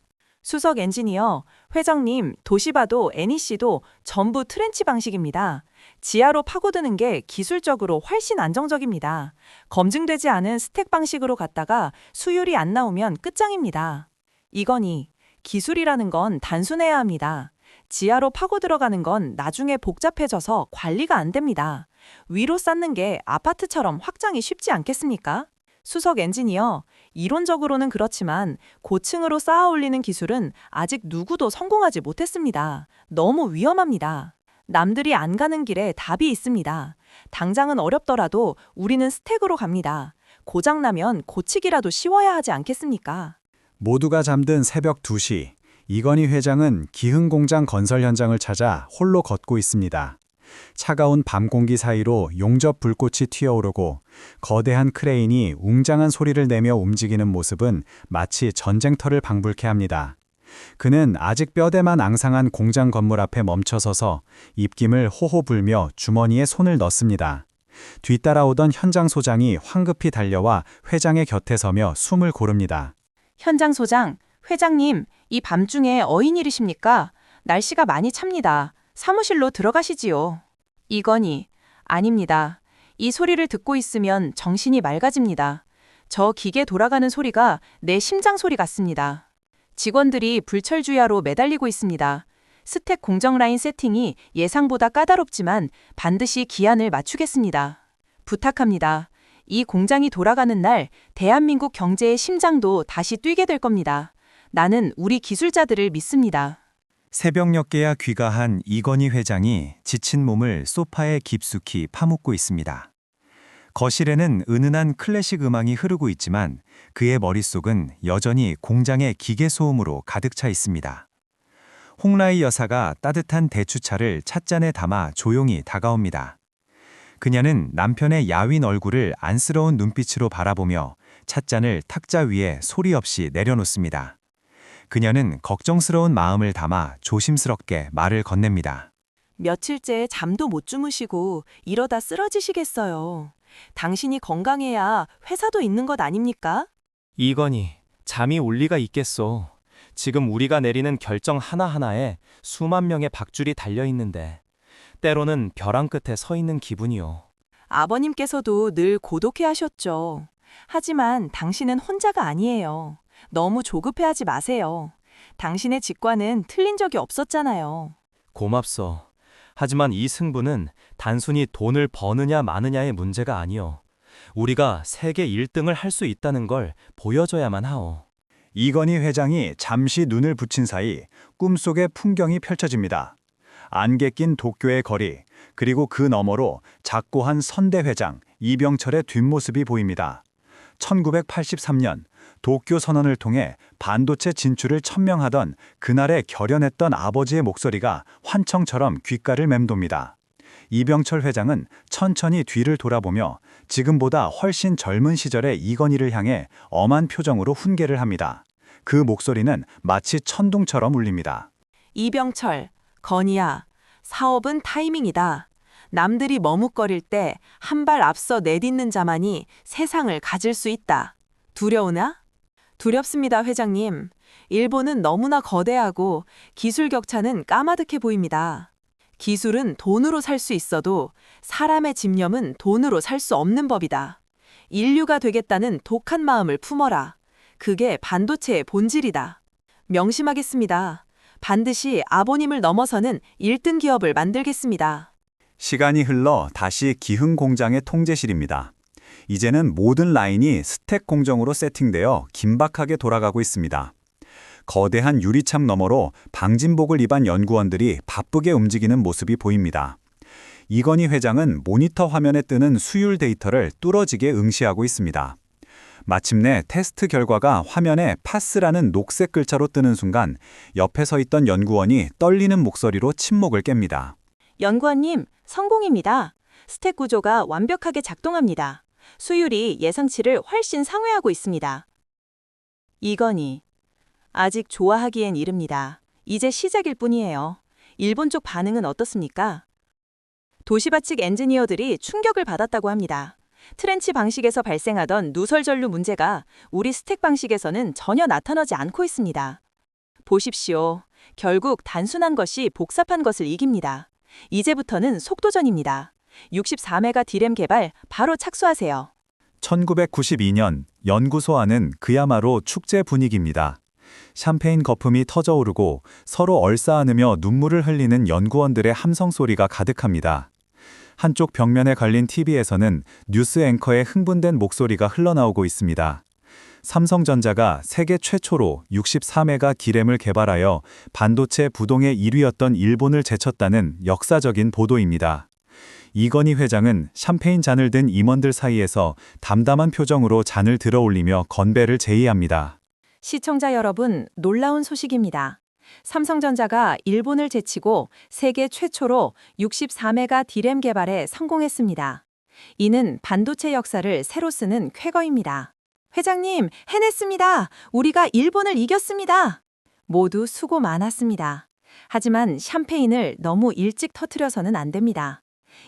수석 엔지니어, 회장님, 도시바도 NEC도 전부 트렌치 방식입니다. 지하로 파고드는 게 기술적으로 훨씬 안정적입니다. 검증되지 않은 스택 방식으로 갔다가 수율이 안 나오면 끝장입니다. 이건희, 기술이라는 건 단순해야 합니다. 지하로 파고 들어가는 건 나중에 복잡해져서 관리가 안 됩니다. 위로 쌓는 게 아파트처럼 확장이 쉽지 않겠습니까? 수석 엔지니어, 이론적으로는 그렇지만 고층으로 쌓아 올리는 기술은 아직 누구도 성공하지 못했습니다. 너무 위험합니다. 남들이 안 가는 길에 답이 있습니다. 당장은 어렵더라도 우리는 스택으로 갑니다. 고장나면 고치기라도 쉬워야 하지 않겠습니까? 모두가 잠든 새벽 2시, 이건희 회장은 기흥공장 건설 현장을 찾아 홀로 걷고 있습니다. 차가운 밤 공기 사이로 용접 불꽃이 튀어오르고 거대한 크레인이 웅장한 소리를 내며 움직이는 모습은 마치 전쟁터를 방불케 합니다. 그는 아직 뼈대만 앙상한 공장 건물 앞에 멈춰서서 입김을 호호 불며 주머니에 손을 넣습니다. 뒤따라오던 현장 소장이 황급히 달려와 회장의 곁에 서며 숨을 고릅니다. 현장 소장, 회장님, 이 밤중에 어인일이십니까? 날씨가 많이 찹니다. 사무실로 들어가시지요. 이건희, 아닙니다. 이 소리를 듣고 있으면 정신이 맑아집니다. 저 기계 돌아가는 소리가 내 심장 소리 같습니다. 직원들이 불철주야로 매달리고 있습니다. 스택 공정 라인 세팅이 예상보다 까다롭지만 반드시 기한을 맞추겠습니다. 부탁합니다. 이 공장이 돌아가는 날 대한민국 경제의 심장도 다시 뛰게 될 겁니다. 나는 우리 기술자들을 믿습니다. 새벽녘에야 귀가한 이건희 회장이 지친 몸을 소파에 깊숙이 파묻고 있습니다. 거실에는 은은한 클래식 음악이 흐르고 있지만 그의 머릿속은 여전히 공장의 기계 소음으로 가득 차 있습니다. 홍라이 여사가 따뜻한 대추차를 찻잔에 담아 조용히 다가옵니다. 그녀는 남편의 야윈 얼굴을 안쓰러운 눈빛으로 바라보며 찻잔을 탁자 위에 소리 없이 내려놓습니다. 그녀는 걱정스러운 마음을 담아 조심스럽게 말을 건넵니다. 며칠째 잠도 못 주무시고 이러다 쓰러지시겠어요. 당신이 건강해야 회사도 있는 것 아닙니까? 이건희, 잠이 올 리가 있겠소. 지금 우리가 내리는 결정 하나하나에 수만 명의 박줄이 달려있는데 때로는 벼랑 끝에 서 있는 기분이요. 아버님께서도 늘 고독해 하셨죠. 하지만 당신은 혼자가 아니에요. 너무 조급해하지 마세요. 당신의 직관은 틀린 적이 없었잖아요. 고맙소. 하지만 이 승부는 단순히 돈을 버느냐 마느냐의 문제가 아니오. 우리가 세계 1등을 할 수 있다는 걸 보여줘야만 하오. 이건희 회장이 잠시 눈을 붙인 사이 꿈속의 풍경이 펼쳐집니다. 안개 낀 도쿄의 거리, 그리고 그 너머로 작고한 선대 회장 이병철의 뒷모습이 보입니다. 1983년 도쿄 선언을 통해 반도체 진출을 천명하던 그날의 결연했던 아버지의 목소리가 환청처럼 귓가를 맴돕니다. 이병철 회장은 천천히 뒤를 돌아보며 지금보다 훨씬 젊은 시절의 이건희를 향해 엄한 표정으로 훈계를 합니다. 그 목소리는 마치 천둥처럼 울립니다. 이병철, 건희야, 사업은 타이밍이다. 남들이 머뭇거릴 때 한 발 앞서 내딛는 자만이 세상을 가질 수 있다. 두려우나? 두렵습니다, 회장님. 일본은 너무나 거대하고 기술 격차는 까마득해 보입니다. 기술은 돈으로 살 수 있어도 사람의 집념은 돈으로 살 수 없는 법이다. 인류가 되겠다는 독한 마음을 품어라. 그게 반도체의 본질이다. 명심하겠습니다. 반드시 아버님을 넘어서는 1등 기업을 만들겠습니다. 시간이 흘러 다시 기흥 공장의 통제실입니다. 이제는 모든 라인이 스택 공정으로 세팅되어 긴박하게 돌아가고 있습니다. 거대한 유리창 너머로 방진복을 입은 연구원들이 바쁘게 움직이는 모습이 보입니다. 이건희 회장은 모니터 화면에 뜨는 수율 데이터를 뚫어지게 응시하고 있습니다. 마침내 테스트 결과가 화면에 파스라는 녹색 글자로 뜨는 순간 옆에 서 있던 연구원이 떨리는 목소리로 침묵을 깹니다. 연구원님, 성공입니다. 스택 구조가 완벽하게 작동합니다. 수율이 예상치를 훨씬 상회하고 있습니다. 이건희, 아직 좋아하기엔 이릅니다. 이제 시작일 뿐이에요. 일본 쪽 반응은 어떻습니까? 도시바 측 엔지니어들이 충격을 받았다고 합니다. 트렌치 방식에서 발생하던 누설 전류 문제가 우리 스택 방식에서는 전혀 나타나지 않고 있습니다. 보십시오. 결국 단순한 것이 복잡한 것을 이깁니다. 이제부터는 속도전입니다. 64메가 D램 개발 바로 착수하세요. 1992년 연구소 안은 그야말로 축제 분위기입니다. 샴페인 거품이 터져오르고 서로 얼싸안으며 눈물을 흘리는 연구원들의 함성 소리가 가득합니다. 한쪽 벽면에 걸린 TV에서는 뉴스 앵커의 흥분된 목소리가 흘러나오고 있습니다. 삼성전자가 세계 최초로 64메가 D램을 개발하여 반도체 부동의 1위였던 일본을 제쳤다는 역사적인 보도입니다. 이건희 회장은 샴페인 잔을 든 임원들 사이에서 담담한 표정으로 잔을 들어 올리며 건배를 제의합니다. 시청자 여러분, 놀라운 소식입니다. 삼성전자가 일본을 제치고 세계 최초로 64메가 D램 개발에 성공했습니다. 이는 반도체 역사를 새로 쓰는 쾌거입니다. 회장님, 해냈습니다. 우리가 일본을 이겼습니다. 모두 수고 많았습니다. 하지만 샴페인을 너무 일찍 터뜨려서는 안 됩니다.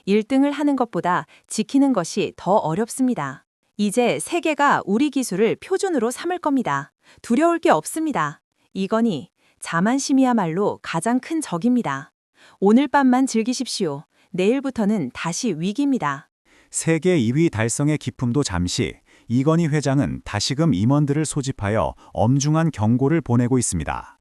1등을 하는 것보다 지키는 것이 더 어렵습니다. 이제 세계가 우리 기술을 표준으로 삼을 겁니다. 두려울 게 없습니다. 이건희, 자만심이야말로 가장 큰 적입니다. 오늘 밤만 즐기십시오. 내일부터는 다시 위기입니다. 세계 2위 달성의 기쁨도 잠시, 이건희 회장은 다시금 임원들을 소집하여 엄중한 경고를 보내고 있습니다.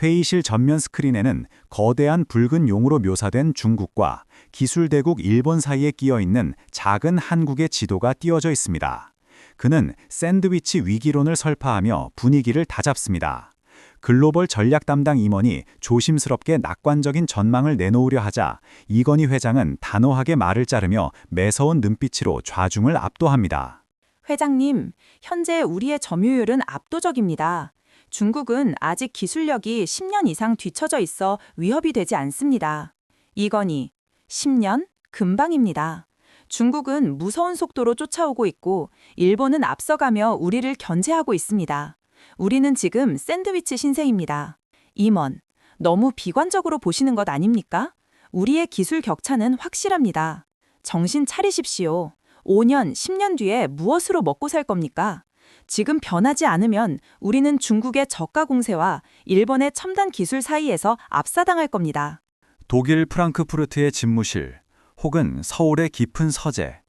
회의실 전면 스크린에는 거대한 붉은 용으로 묘사된 중국과 기술대국 일본 사이에 끼어 있는 작은 한국의 지도가 띄워져 있습니다. 그는 샌드위치 위기론을 설파하며 분위기를 다잡습니다. 글로벌 전략 담당 임원이 조심스럽게 낙관적인 전망을 내놓으려 하자 이건희 회장은 단호하게 말을 자르며 매서운 눈빛으로 좌중을 압도합니다. 회장님, 현재 우리의 점유율은 압도적입니다. 중국은 아직 기술력이 10년 이상 뒤처져 있어 위협이 되지 않습니다. 이건희, 10년? 금방입니다. 중국은 무서운 속도로 쫓아오고 있고 일본은 앞서가며 우리를 견제하고 있습니다. 우리는 지금 샌드위치 신세입니다. 임원, 너무 비관적으로 보시는 것 아닙니까? 우리의 기술 격차는 확실합니다. 정신 차리십시오. 5년, 10년 뒤에 무엇으로 먹고 살 겁니까? 지금 변하지 않으면 우리는 중국의 저가 공세와 일본의 첨단 기술 사이에서 압사당할 겁니다. 독일 프랑크푸르트의 집무실 혹은 서울의 깊은 서재.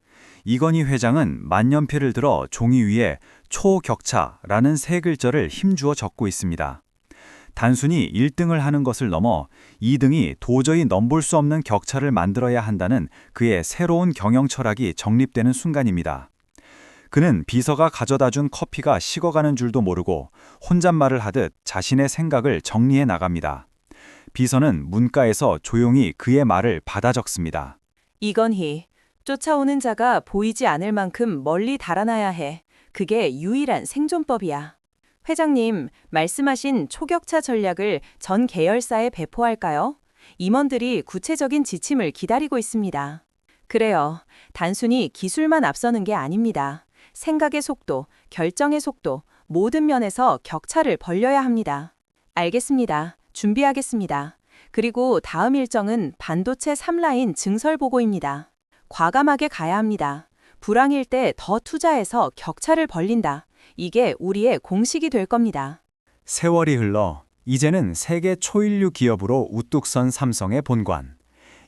이건희 회장은 만년필을 들어 종이 위에 초격차라는 세 글자를 힘주어 적고 있습니다. 단순히 1등을 하는 것을 넘어 2등이 도저히 넘볼 수 없는 격차를 만들어야 한다는 그의 새로운 경영 철학이 정립되는 순간입니다. 그는 비서가 가져다 준 커피가 식어가는 줄도 모르고 혼잣말을 하듯 자신의 생각을 정리해 나갑니다. 비서는 문가에서 조용히 그의 말을 받아 적습니다. 이건희, 쫓아오는 자가 보이지 않을 만큼 멀리 달아나야 해. 그게 유일한 생존법이야. 회장님, 말씀하신 초격차 전략을 전 계열사에 배포할까요? 임원들이 구체적인 지침을 기다리고 있습니다. 그래요. 단순히 기술만 앞서는 게 아닙니다. 생각의 속도, 결정의 속도, 모든 면에서 격차를 벌려야 합니다. 알겠습니다. 준비하겠습니다. 그리고 다음 일정은 반도체 3라인 증설 보고입니다. 과감하게 가야 합니다. 불황일 때 더 투자해서 격차를 벌린다. 이게 우리의 공식이 될 겁니다. 세월이 흘러 이제는 세계 초일류 기업으로 우뚝 선 삼성의 본관.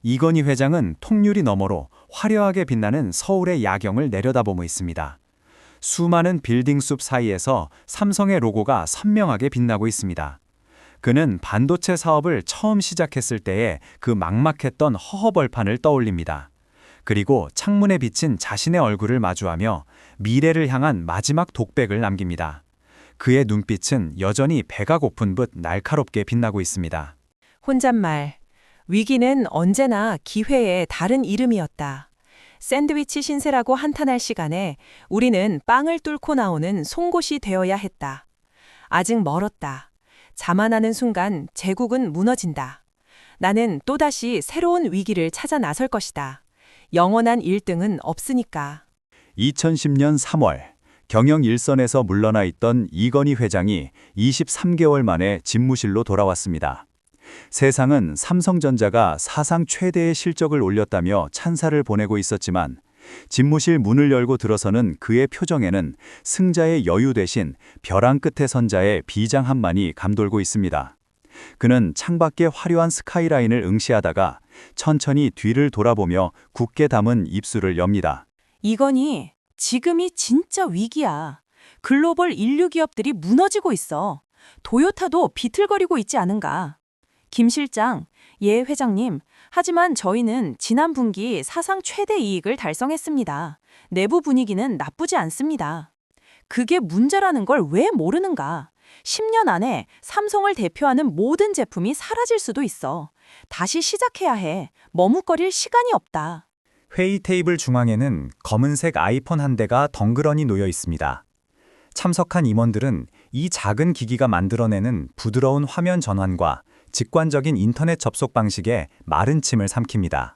이건희 회장은 통유리 너머로 화려하게 빛나는 서울의 야경을 내려다보고 있습니다. 수많은 빌딩 숲 사이에서 삼성의 로고가 선명하게 빛나고 있습니다. 그는 반도체 사업을 처음 시작했을 때의 그 막막했던 허허벌판을 떠올립니다. 그리고 창문에 비친 자신의 얼굴을 마주하며 미래를 향한 마지막 독백을 남깁니다. 그의 눈빛은 여전히 배가 고픈 듯 날카롭게 빛나고 있습니다. 혼잣말. 위기는 언제나 기회의 다른 이름이었다. 샌드위치 신세라고 한탄할 시간에 우리는 빵을 뚫고 나오는 송곳이 되어야 했다. 아직 멀었다. 자만하는 순간 제국은 무너진다. 나는 또다시 새로운 위기를 찾아 나설 것이다. 영원한 1등은 없으니까. 2010년 3월 경영 일선에서 물러나 있던 이건희 회장이 23개월 만에 집무실로 돌아왔습니다. 세상은 삼성전자가 사상 최대의 실적을 올렸다며 찬사를 보내고 있었지만 집무실 문을 열고 들어서는 그의 표정에는 승자의 여유 대신 벼랑 끝에 선 자의 비장함만이 감돌고 있습니다. 그는 창밖의 화려한 스카이라인을 응시하다가 천천히 뒤를 돌아보며 굳게 담은 입술을 엽니다. 이건희, 지금이 진짜 위기야. 글로벌 인류 기업들이 무너지고 있어. 도요타도 비틀거리고 있지 않은가. 김 실장, 예 회장님, 하지만 저희는 지난 분기 사상 최대 이익을 달성했습니다. 내부 분위기는 나쁘지 않습니다. 그게 문제라는 걸 왜 모르는가? 10년 안에 삼성을 대표하는 모든 제품이 사라질 수도 있어. 다시 시작해야 해. 머뭇거릴 시간이 없다. 회의 테이블 중앙에는 검은색 아이폰 한 대가 덩그러니 놓여 있습니다. 참석한 임원들은 이 작은 기기가 만들어내는 부드러운 화면 전환과 직관적인 인터넷 접속 방식에 마른 침을 삼킵니다.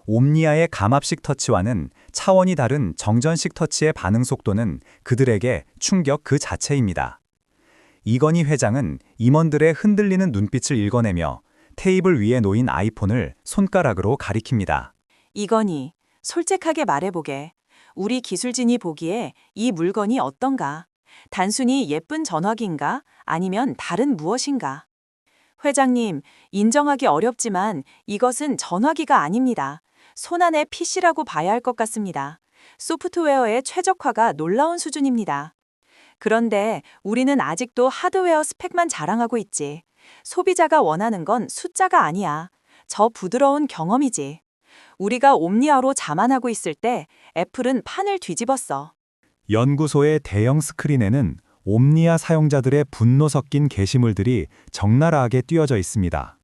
옴니아의 감압식 터치와는 차원이 다른 정전식 터치의 반응 속도는 그들에게 충격 그 자체입니다. 이건희 회장은 임원들의 흔들리는 눈빛을 읽어내며 테이블 위에 놓인 아이폰을 손가락으로 가리킵니다. 이건희, 솔직하게 말해보게. 우리 기술진이 보기에 이 물건이 어떤가? 단순히 예쁜 전화기인가? 아니면 다른 무엇인가? 회장님, 인정하기 어렵지만 이것은 전화기가 아닙니다. 손안의 PC라고 봐야 할 것 같습니다. 소프트웨어의 최적화가 놀라운 수준입니다. 그런데 우리는 아직도 하드웨어 스펙만 자랑하고 있지. 소비자가 원하는 건 숫자가 아니야. 저 부드러운 경험이지. 우리가 옴니아로 자만하고 있을 때 애플은 판을 뒤집었어. 연구소의 대형 스크린에는 옴니아 사용자들의 분노 섞인 게시물들이 적나라하게 띄어져 있습니다.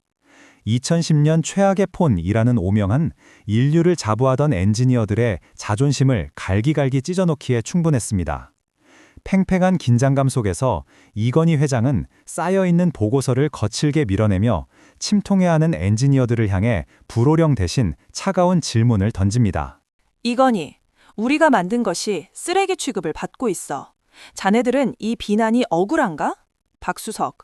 2010년 최악의 폰이라는 오명한 인류를 자부하던 엔지니어들의 자존심을 갈기갈기 찢어놓기에 충분했습니다. 팽팽한 긴장감 속에서 이건희 회장은 쌓여있는 보고서를 거칠게 밀어내며 침통해하는 엔지니어들을 향해 불호령 대신 차가운 질문을 던집니다. 이건희, 우리가 만든 것이 쓰레기 취급을 받고 있어. 자네들은 이 비난이 억울한가? 박수석,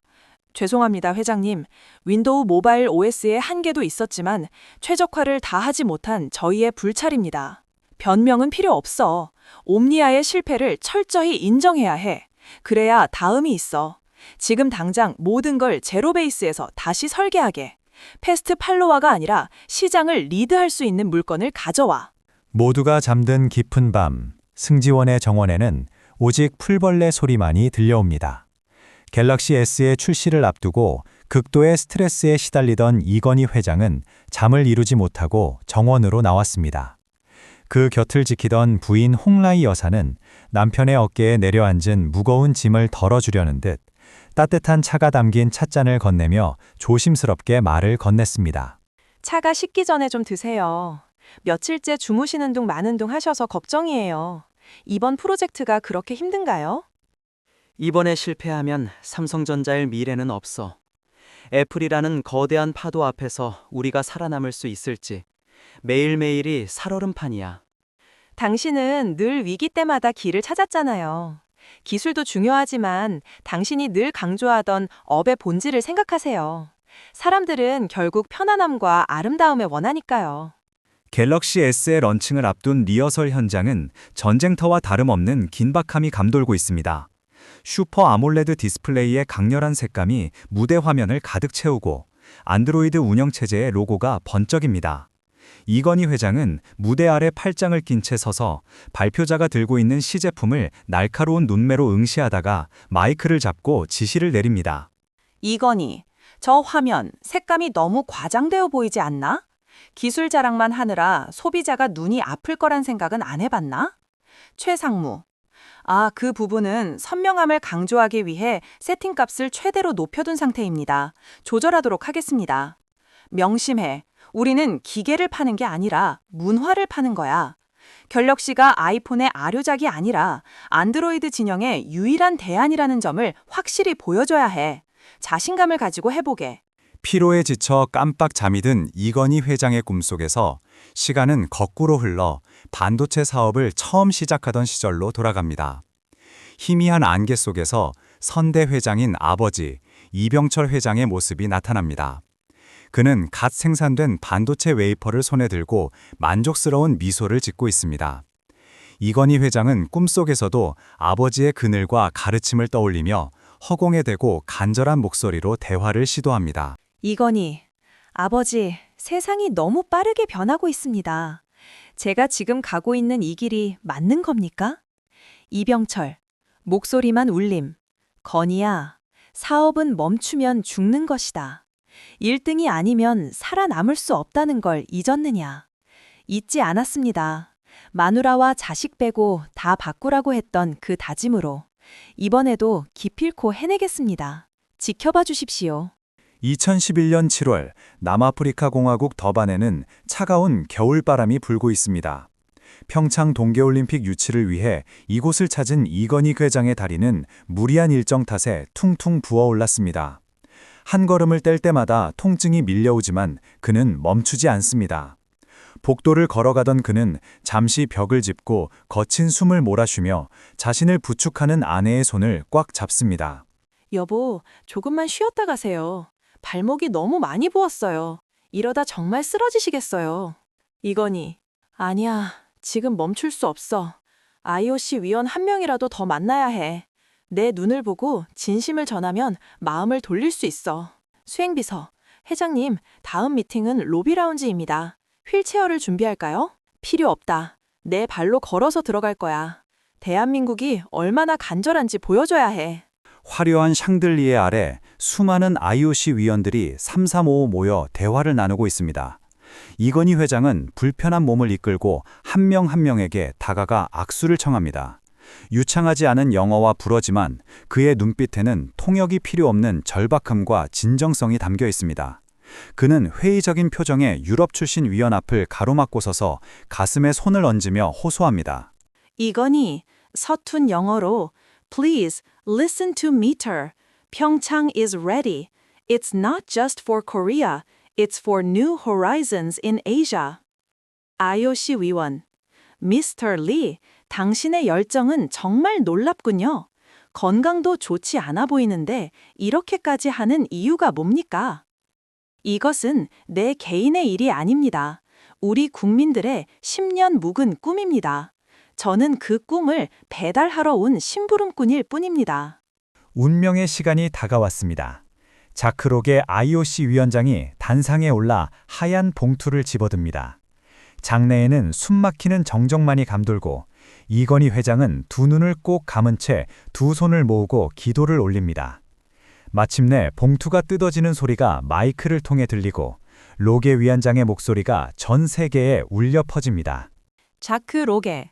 죄송합니다, 회장님. 윈도우 모바일 OS의 한계도 있었지만 최적화를 다 하지 못한 저희의 불찰입니다. 변명은 필요 없어. 옴니아의 실패를 철저히 인정해야 해. 그래야 다음이 있어. 지금 당장 모든 걸 제로 베이스에서 다시 설계하게. 패스트 팔로워가 아니라 시장을 리드할 수 있는 물건을 가져와. 모두가 잠든 깊은 밤, 승지원의 정원에는 오직 풀벌레 소리만이 들려옵니다. 갤럭시 S의 출시를 앞두고 극도의 스트레스에 시달리던 이건희 회장은 잠을 이루지 못하고 정원으로 나왔습니다. 그 곁을 지키던 부인 홍라이 여사는 남편의 어깨에 내려앉은 무거운 짐을 덜어주려는 듯 따뜻한 차가 담긴 찻잔을 건네며 조심스럽게 말을 건넸습니다. 차가 식기 전에 좀 드세요. 며칠째 주무시는 둥 마는 둥 하셔서 걱정이에요. 이번 프로젝트가 그렇게 힘든가요? 이번에 실패하면 삼성전자의 미래는 없어. 애플이라는 거대한 파도 앞에서 우리가 살아남을 수 있을지 매일매일이 살얼음판이야. 당신은 늘 위기 때마다 길을 찾았잖아요. 기술도 중요하지만 당신이 늘 강조하던 업의 본질을 생각하세요. 사람들은 결국 편안함과 아름다움을 원하니까요. 갤럭시 S의 런칭을 앞둔 리허설 현장은 전쟁터와 다름없는 긴박함이 감돌고 있습니다. 슈퍼 아몰레드 디스플레이의 강렬한 색감이 무대 화면을 가득 채우고 안드로이드 운영체제의 로고가 번쩍입니다. 이건희 회장은 무대 아래 팔짱을 낀 채 서서 발표자가 들고 있는 시제품을 날카로운 눈매로 응시하다가 마이크를 잡고 지시를 내립니다. 이건희, 저 화면 색감이 너무 과장되어 보이지 않나? 기술 자랑만 하느라 소비자가 눈이 아플 거란 생각은 안 해봤나? 최상무, 그 부분은 선명함을 강조하기 위해 세팅값을 최대로 높여둔 상태입니다. 조절하도록 하겠습니다. 명심해. 우리는 기계를 파는 게 아니라 문화를 파는 거야. 갤럭시가 아이폰의 아류작이 아니라 안드로이드 진영의 유일한 대안이라는 점을 확실히 보여줘야 해. 자신감을 가지고 해보게. 피로에 지쳐 깜빡 잠이 든 이건희 회장의 꿈속에서 시간은 거꾸로 흘러 반도체 사업을 처음 시작하던 시절로 돌아갑니다. 희미한 안개 속에서 선대 회장인 아버지 이병철 회장의 모습이 나타납니다. 그는 갓 생산된 반도체 웨이퍼를 손에 들고 만족스러운 미소를 짓고 있습니다. 이건희 회장은 꿈속에서도 아버지의 그늘과 가르침을 떠올리며 허공에 대고 간절한 목소리로 대화를 시도합니다. 이건희, 아버지, 세상이 너무 빠르게 변하고 있습니다. 제가 지금 가고 있는 이 길이 맞는 겁니까? 이병철, 목소리만 울림. 건희야, 사업은 멈추면 죽는 것이다. 1등이 아니면 살아남을 수 없다는 걸 잊었느냐? 잊지 않았습니다. 마누라와 자식 빼고 다 바꾸라고 했던 그 다짐으로 이번에도 기필코 해내겠습니다. 지켜봐 주십시오. 2011년 7월 남아프리카 공화국 더반에는 차가운 겨울바람이 불고 있습니다. 평창 동계올림픽 유치를 위해 이곳을 찾은 이건희 회장의 다리는 무리한 일정 탓에 퉁퉁 부어올랐습니다. 한 걸음을 뗄 때마다 통증이 밀려오지만 그는 멈추지 않습니다. 복도를 걸어가던 그는 잠시 벽을 짚고 거친 숨을 몰아쉬며 자신을 부축하는 아내의 손을 꽉 잡습니다. 여보, 조금만 쉬었다 가세요. 발목이 너무 많이 부었어요. 이러다 정말 쓰러지시겠어요. 이건희, 아니야. 지금 멈출 수 없어. IOC 위원 한 명이라도 더 만나야 해. 내 눈을 보고 진심을 전하면 마음을 돌릴 수 있어. 수행비서, 회장님, 다음 미팅은 로비 라운지입니다. 휠체어를 준비할까요? 필요 없다. 내 발로 걸어서 들어갈 거야. 대한민국이 얼마나 간절한지 보여줘야 해. 화려한 샹들리에 아래 수많은 IOC 위원들이 삼삼오오 모여 대화를 나누고 있습니다. 이건희 회장은 불편한 몸을 이끌고 한 명 한 명에게 다가가 악수를 청합니다. 유창하지 않은 영어와 불어지만 그의 눈빛에는 통역이 필요 없는 절박함과 진정성이 담겨 있습니다. 그는 회의적인 표정에 유럽 출신 위원 앞을 가로막고 서서 가슴에 손을 얹으며 호소합니다. 이건희, 서툰 영어로 Please listen to meter. 평창 is ready. It's not just for Korea. It's for new horizons in Asia. IOC 위원, Mr. Lee, 당신의 열정은 정말 놀랍군요. 건강도 좋지 않아 보이는데 이렇게까지 하는 이유가 뭡니까? 이것은 내 개인의 일이 아닙니다. 우리 국민들의 10년 묵은 꿈입니다. 저는 그 꿈을 배달하러 온 심부름꾼일 뿐입니다. 운명의 시간이 다가왔습니다. 자크록의 IOC 위원장이 단상에 올라 하얀 봉투를 집어듭니다. 장내에는 숨막히는 정적만이 감돌고 이건희 회장은 두 눈을 꼭 감은 채 두 손을 모으고 기도를 올립니다. 마침내 봉투가 뜯어지는 소리가 마이크를 통해 들리고 로게 위원장의 목소리가 전 세계에 울려 퍼집니다. 자크 로게,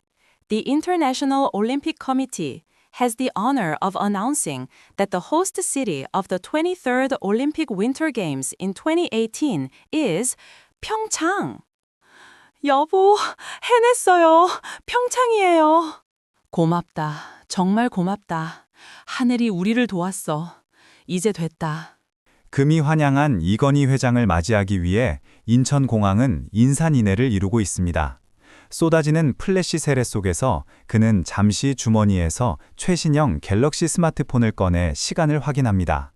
The International Olympic Committee has the honor of announcing that the host city of the 23rd Olympic Winter Games in 2018 is 평창. 여보, 해냈어요. 평창이에요. 고맙다. 정말 고맙다. 하늘이 우리를 도왔어. 이제 됐다. 금이 환영한 이건희 회장을 맞이하기 위해 인천공항은 인산인해를 이루고 있습니다. 쏟아지는 플래시 세례 속에서 그는 잠시 주머니에서 최신형 갤럭시 스마트폰을 꺼내 시간을 확인합니다.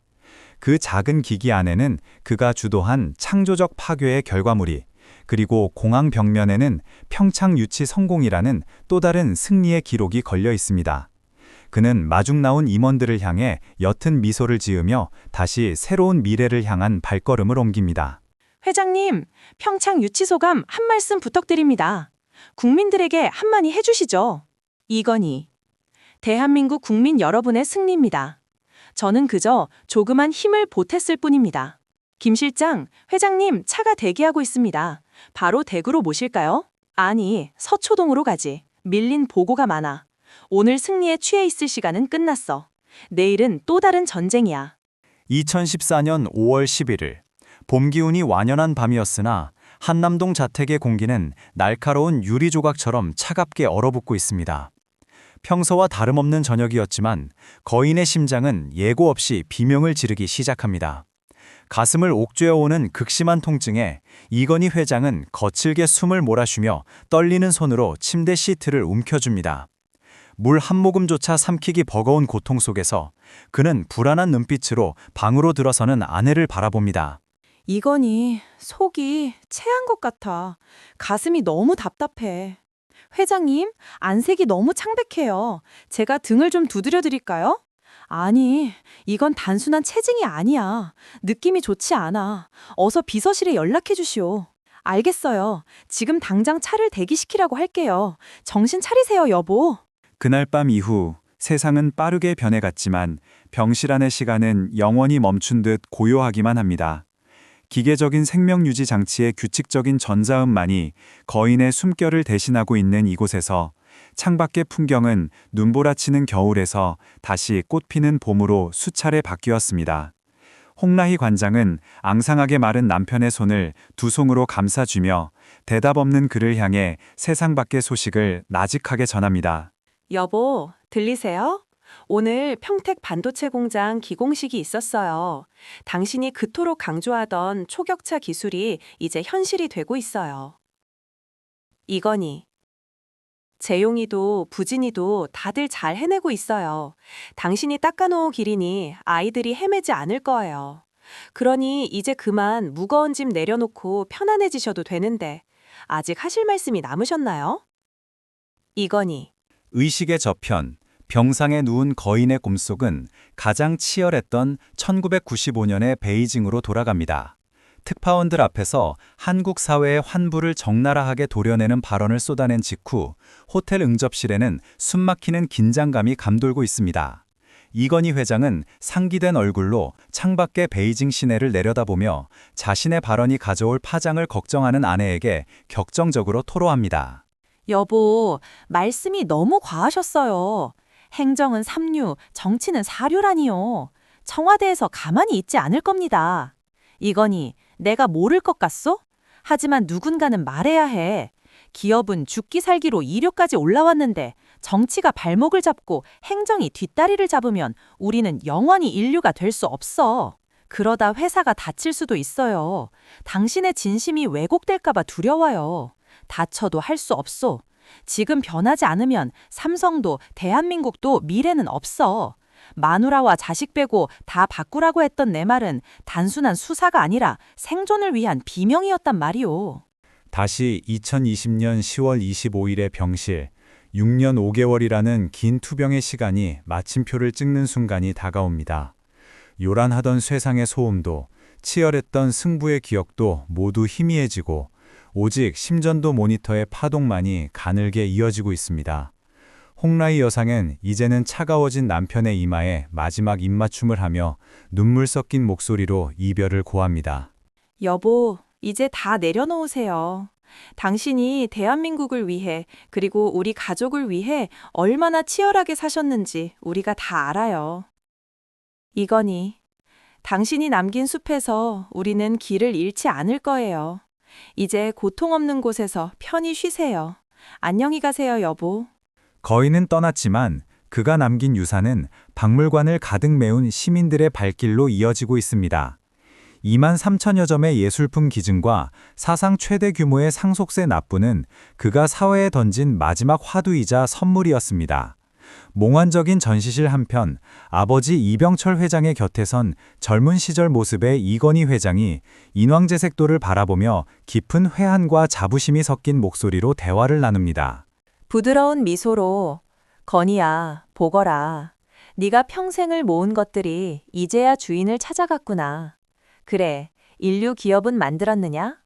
그 작은 기기 안에는 그가 주도한 창조적 파괴의 결과물이, 그리고 공항 벽면에는 평창 유치 성공이라는 또 다른 승리의 기록이 걸려 있습니다. 그는 마중 나온 임원들을 향해 옅은 미소를 지으며 다시 새로운 미래를 향한 발걸음을 옮깁니다. 회장님, 평창 유치 소감 한 말씀 부탁드립니다. 국민들에게 한마디 해주시죠. 이건희, 대한민국 국민 여러분의 승리입니다. 저는 그저 조그만 힘을 보탰을 뿐입니다. 김 실장, 회장님 차가 대기하고 있습니다. 바로 대구로 모실까요? 아니, 서초동으로 가지. 밀린 보고가 많아. 오늘 승리에 취해 있을 시간은 끝났어. 내일은 또 다른 전쟁이야. 2014년 5월 11일, 봄 기운이 완연한 밤이었으나 한남동 자택의 공기는 날카로운 유리 조각처럼 차갑게 얼어붙고 있습니다. 평소와 다름없는 저녁이었지만 거인의 심장은 예고 없이 비명을 지르기 시작합니다. 가슴을 옥죄어오는 극심한 통증에 이건희 회장은 거칠게 숨을 몰아쉬며 떨리는 손으로 침대 시트를 움켜줍니다. 물 한 모금조차 삼키기 버거운 고통 속에서 그는 불안한 눈빛으로 방으로 들어서는 아내를 바라봅니다. 이건희, 속이 체한 것 같아. 가슴이 너무 답답해. 회장님, 안색이 너무 창백해요. 제가 등을 좀 두드려 드릴까요? 아니, 이건 단순한 체증이 아니야. 느낌이 좋지 않아. 어서 비서실에 연락해 주시오. 알겠어요. 지금 당장 차를 대기시키라고 할게요. 정신 차리세요, 여보. 그날 밤 이후 세상은 빠르게 변해갔지만 병실 안의 시간은 영원히 멈춘 듯 고요하기만 합니다. 기계적인 생명유지 장치의 규칙적인 전자음만이 거인의 숨결을 대신하고 있는 이곳에서 창밖의 풍경은 눈보라치는 겨울에서 다시 꽃피는 봄으로 수차례 바뀌었습니다. 홍라희 관장은 앙상하게 마른 남편의 손을 두 손으로 감싸주며 대답 없는 그를 향해 세상 밖의 소식을 나직하게 전합니다. 여보, 들리세요? 오늘 평택 반도체 공장 기공식이 있었어요. 당신이 그토록 강조하던 초격차 기술이 이제 현실이 되고 있어요. 이건희, 재용이도 부진이도 다들 잘 해내고 있어요. 당신이 닦아놓은 길이니 아이들이 헤매지 않을 거예요. 그러니 이제 그만 무거운 짐 내려놓고 편안해지셔도 되는데 아직 하실 말씀이 남으셨나요? 이건희. 의식의 저편, 병상에 누운 거인의 꿈속은 가장 치열했던 1995년의 베이징으로 돌아갑니다. 특파원들 앞에서 한국 사회의 환부를 적나라하게 도려내는 발언을 쏟아낸 직후 호텔 응접실에는 숨막히는 긴장감이 감돌고 있습니다. 이건희 회장은 상기된 얼굴로 창밖의 베이징 시내를 내려다보며 자신의 발언이 가져올 파장을 걱정하는 아내에게 격정적으로 토로합니다. 여보, 말씀이 너무 과하셨어요. 행정은 삼류, 정치는 사류라니요. 청와대에서 가만히 있지 않을 겁니다. 이건희, 내가 모를 것 같소? 하지만 누군가는 말해야 해. 기업은 죽기 살기로 이료까지 올라왔는데 정치가 발목을 잡고 행정이 뒷다리를 잡으면 우리는 영원히 인류가 될 수 없어. 그러다 회사가 다칠 수도 있어요. 당신의 진심이 왜곡될까봐 두려워요. 다쳐도 할 수 없소. 지금 변하지 않으면 삼성도 대한민국도 미래는 없어. 마누라와 자식 빼고 다 바꾸라고 했던 내 말은 단순한 수사가 아니라 생존을 위한 비명이었단 말이오. 다시 2020년 10월 25일의 병실, 6년 5개월이라는 긴 투병의 시간이 마침표를 찍는 순간이 다가옵니다. 요란하던 쇠상의 소음도, 치열했던 승부의 기억도 모두 희미해지고 오직 심전도 모니터의 파동만이 가늘게 이어지고 있습니다. 홍라희 여상은 이제는 차가워진 남편의 이마에 마지막 입맞춤을 하며 눈물 섞인 목소리로 이별을 고합니다. 여보, 이제 다 내려놓으세요. 당신이 대한민국을 위해 그리고 우리 가족을 위해 얼마나 치열하게 사셨는지 우리가 다 알아요. 이건희, 당신이 남긴 숲에서 우리는 길을 잃지 않을 거예요. 이제 고통 없는 곳에서 편히 쉬세요. 안녕히 가세요, 여보. 거인은 떠났지만 그가 남긴 유산은 박물관을 가득 메운 시민들의 발길로 이어지고 있습니다. 2만 3천여 점의 예술품 기증과 사상 최대 규모의 상속세 납부는 그가 사회에 던진 마지막 화두이자 선물이었습니다. 몽환적인 전시실 한편 아버지 이병철 회장의 곁에 선 젊은 시절 모습의 이건희 회장이 인왕제색도를 바라보며 깊은 회한과 자부심이 섞인 목소리로 대화를 나눕니다. 부드러운 미소로 건희야, 보거라. 네가 평생을 모은 것들이 이제야 주인을 찾아갔구나. 그래, 인류 기업은 만들었느냐?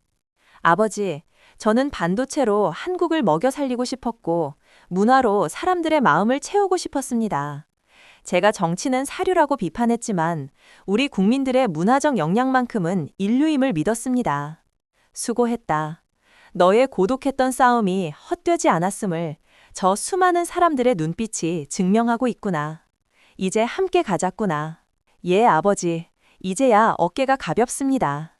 아버지, 저는 반도체로 한국을 먹여 살리고 싶었고 문화로 사람들의 마음을 채우고 싶었습니다. 제가 정치는 사류라고 비판했지만 우리 국민들의 문화적 역량만큼은 인류임을 믿었습니다. 수고했다. 너의 고독했던 싸움이 헛되지 않았음을 저 수많은 사람들의 눈빛이 증명하고 있구나. 이제 함께 가자꾸나. 예, 아버지. 이제야 어깨가 가볍습니다.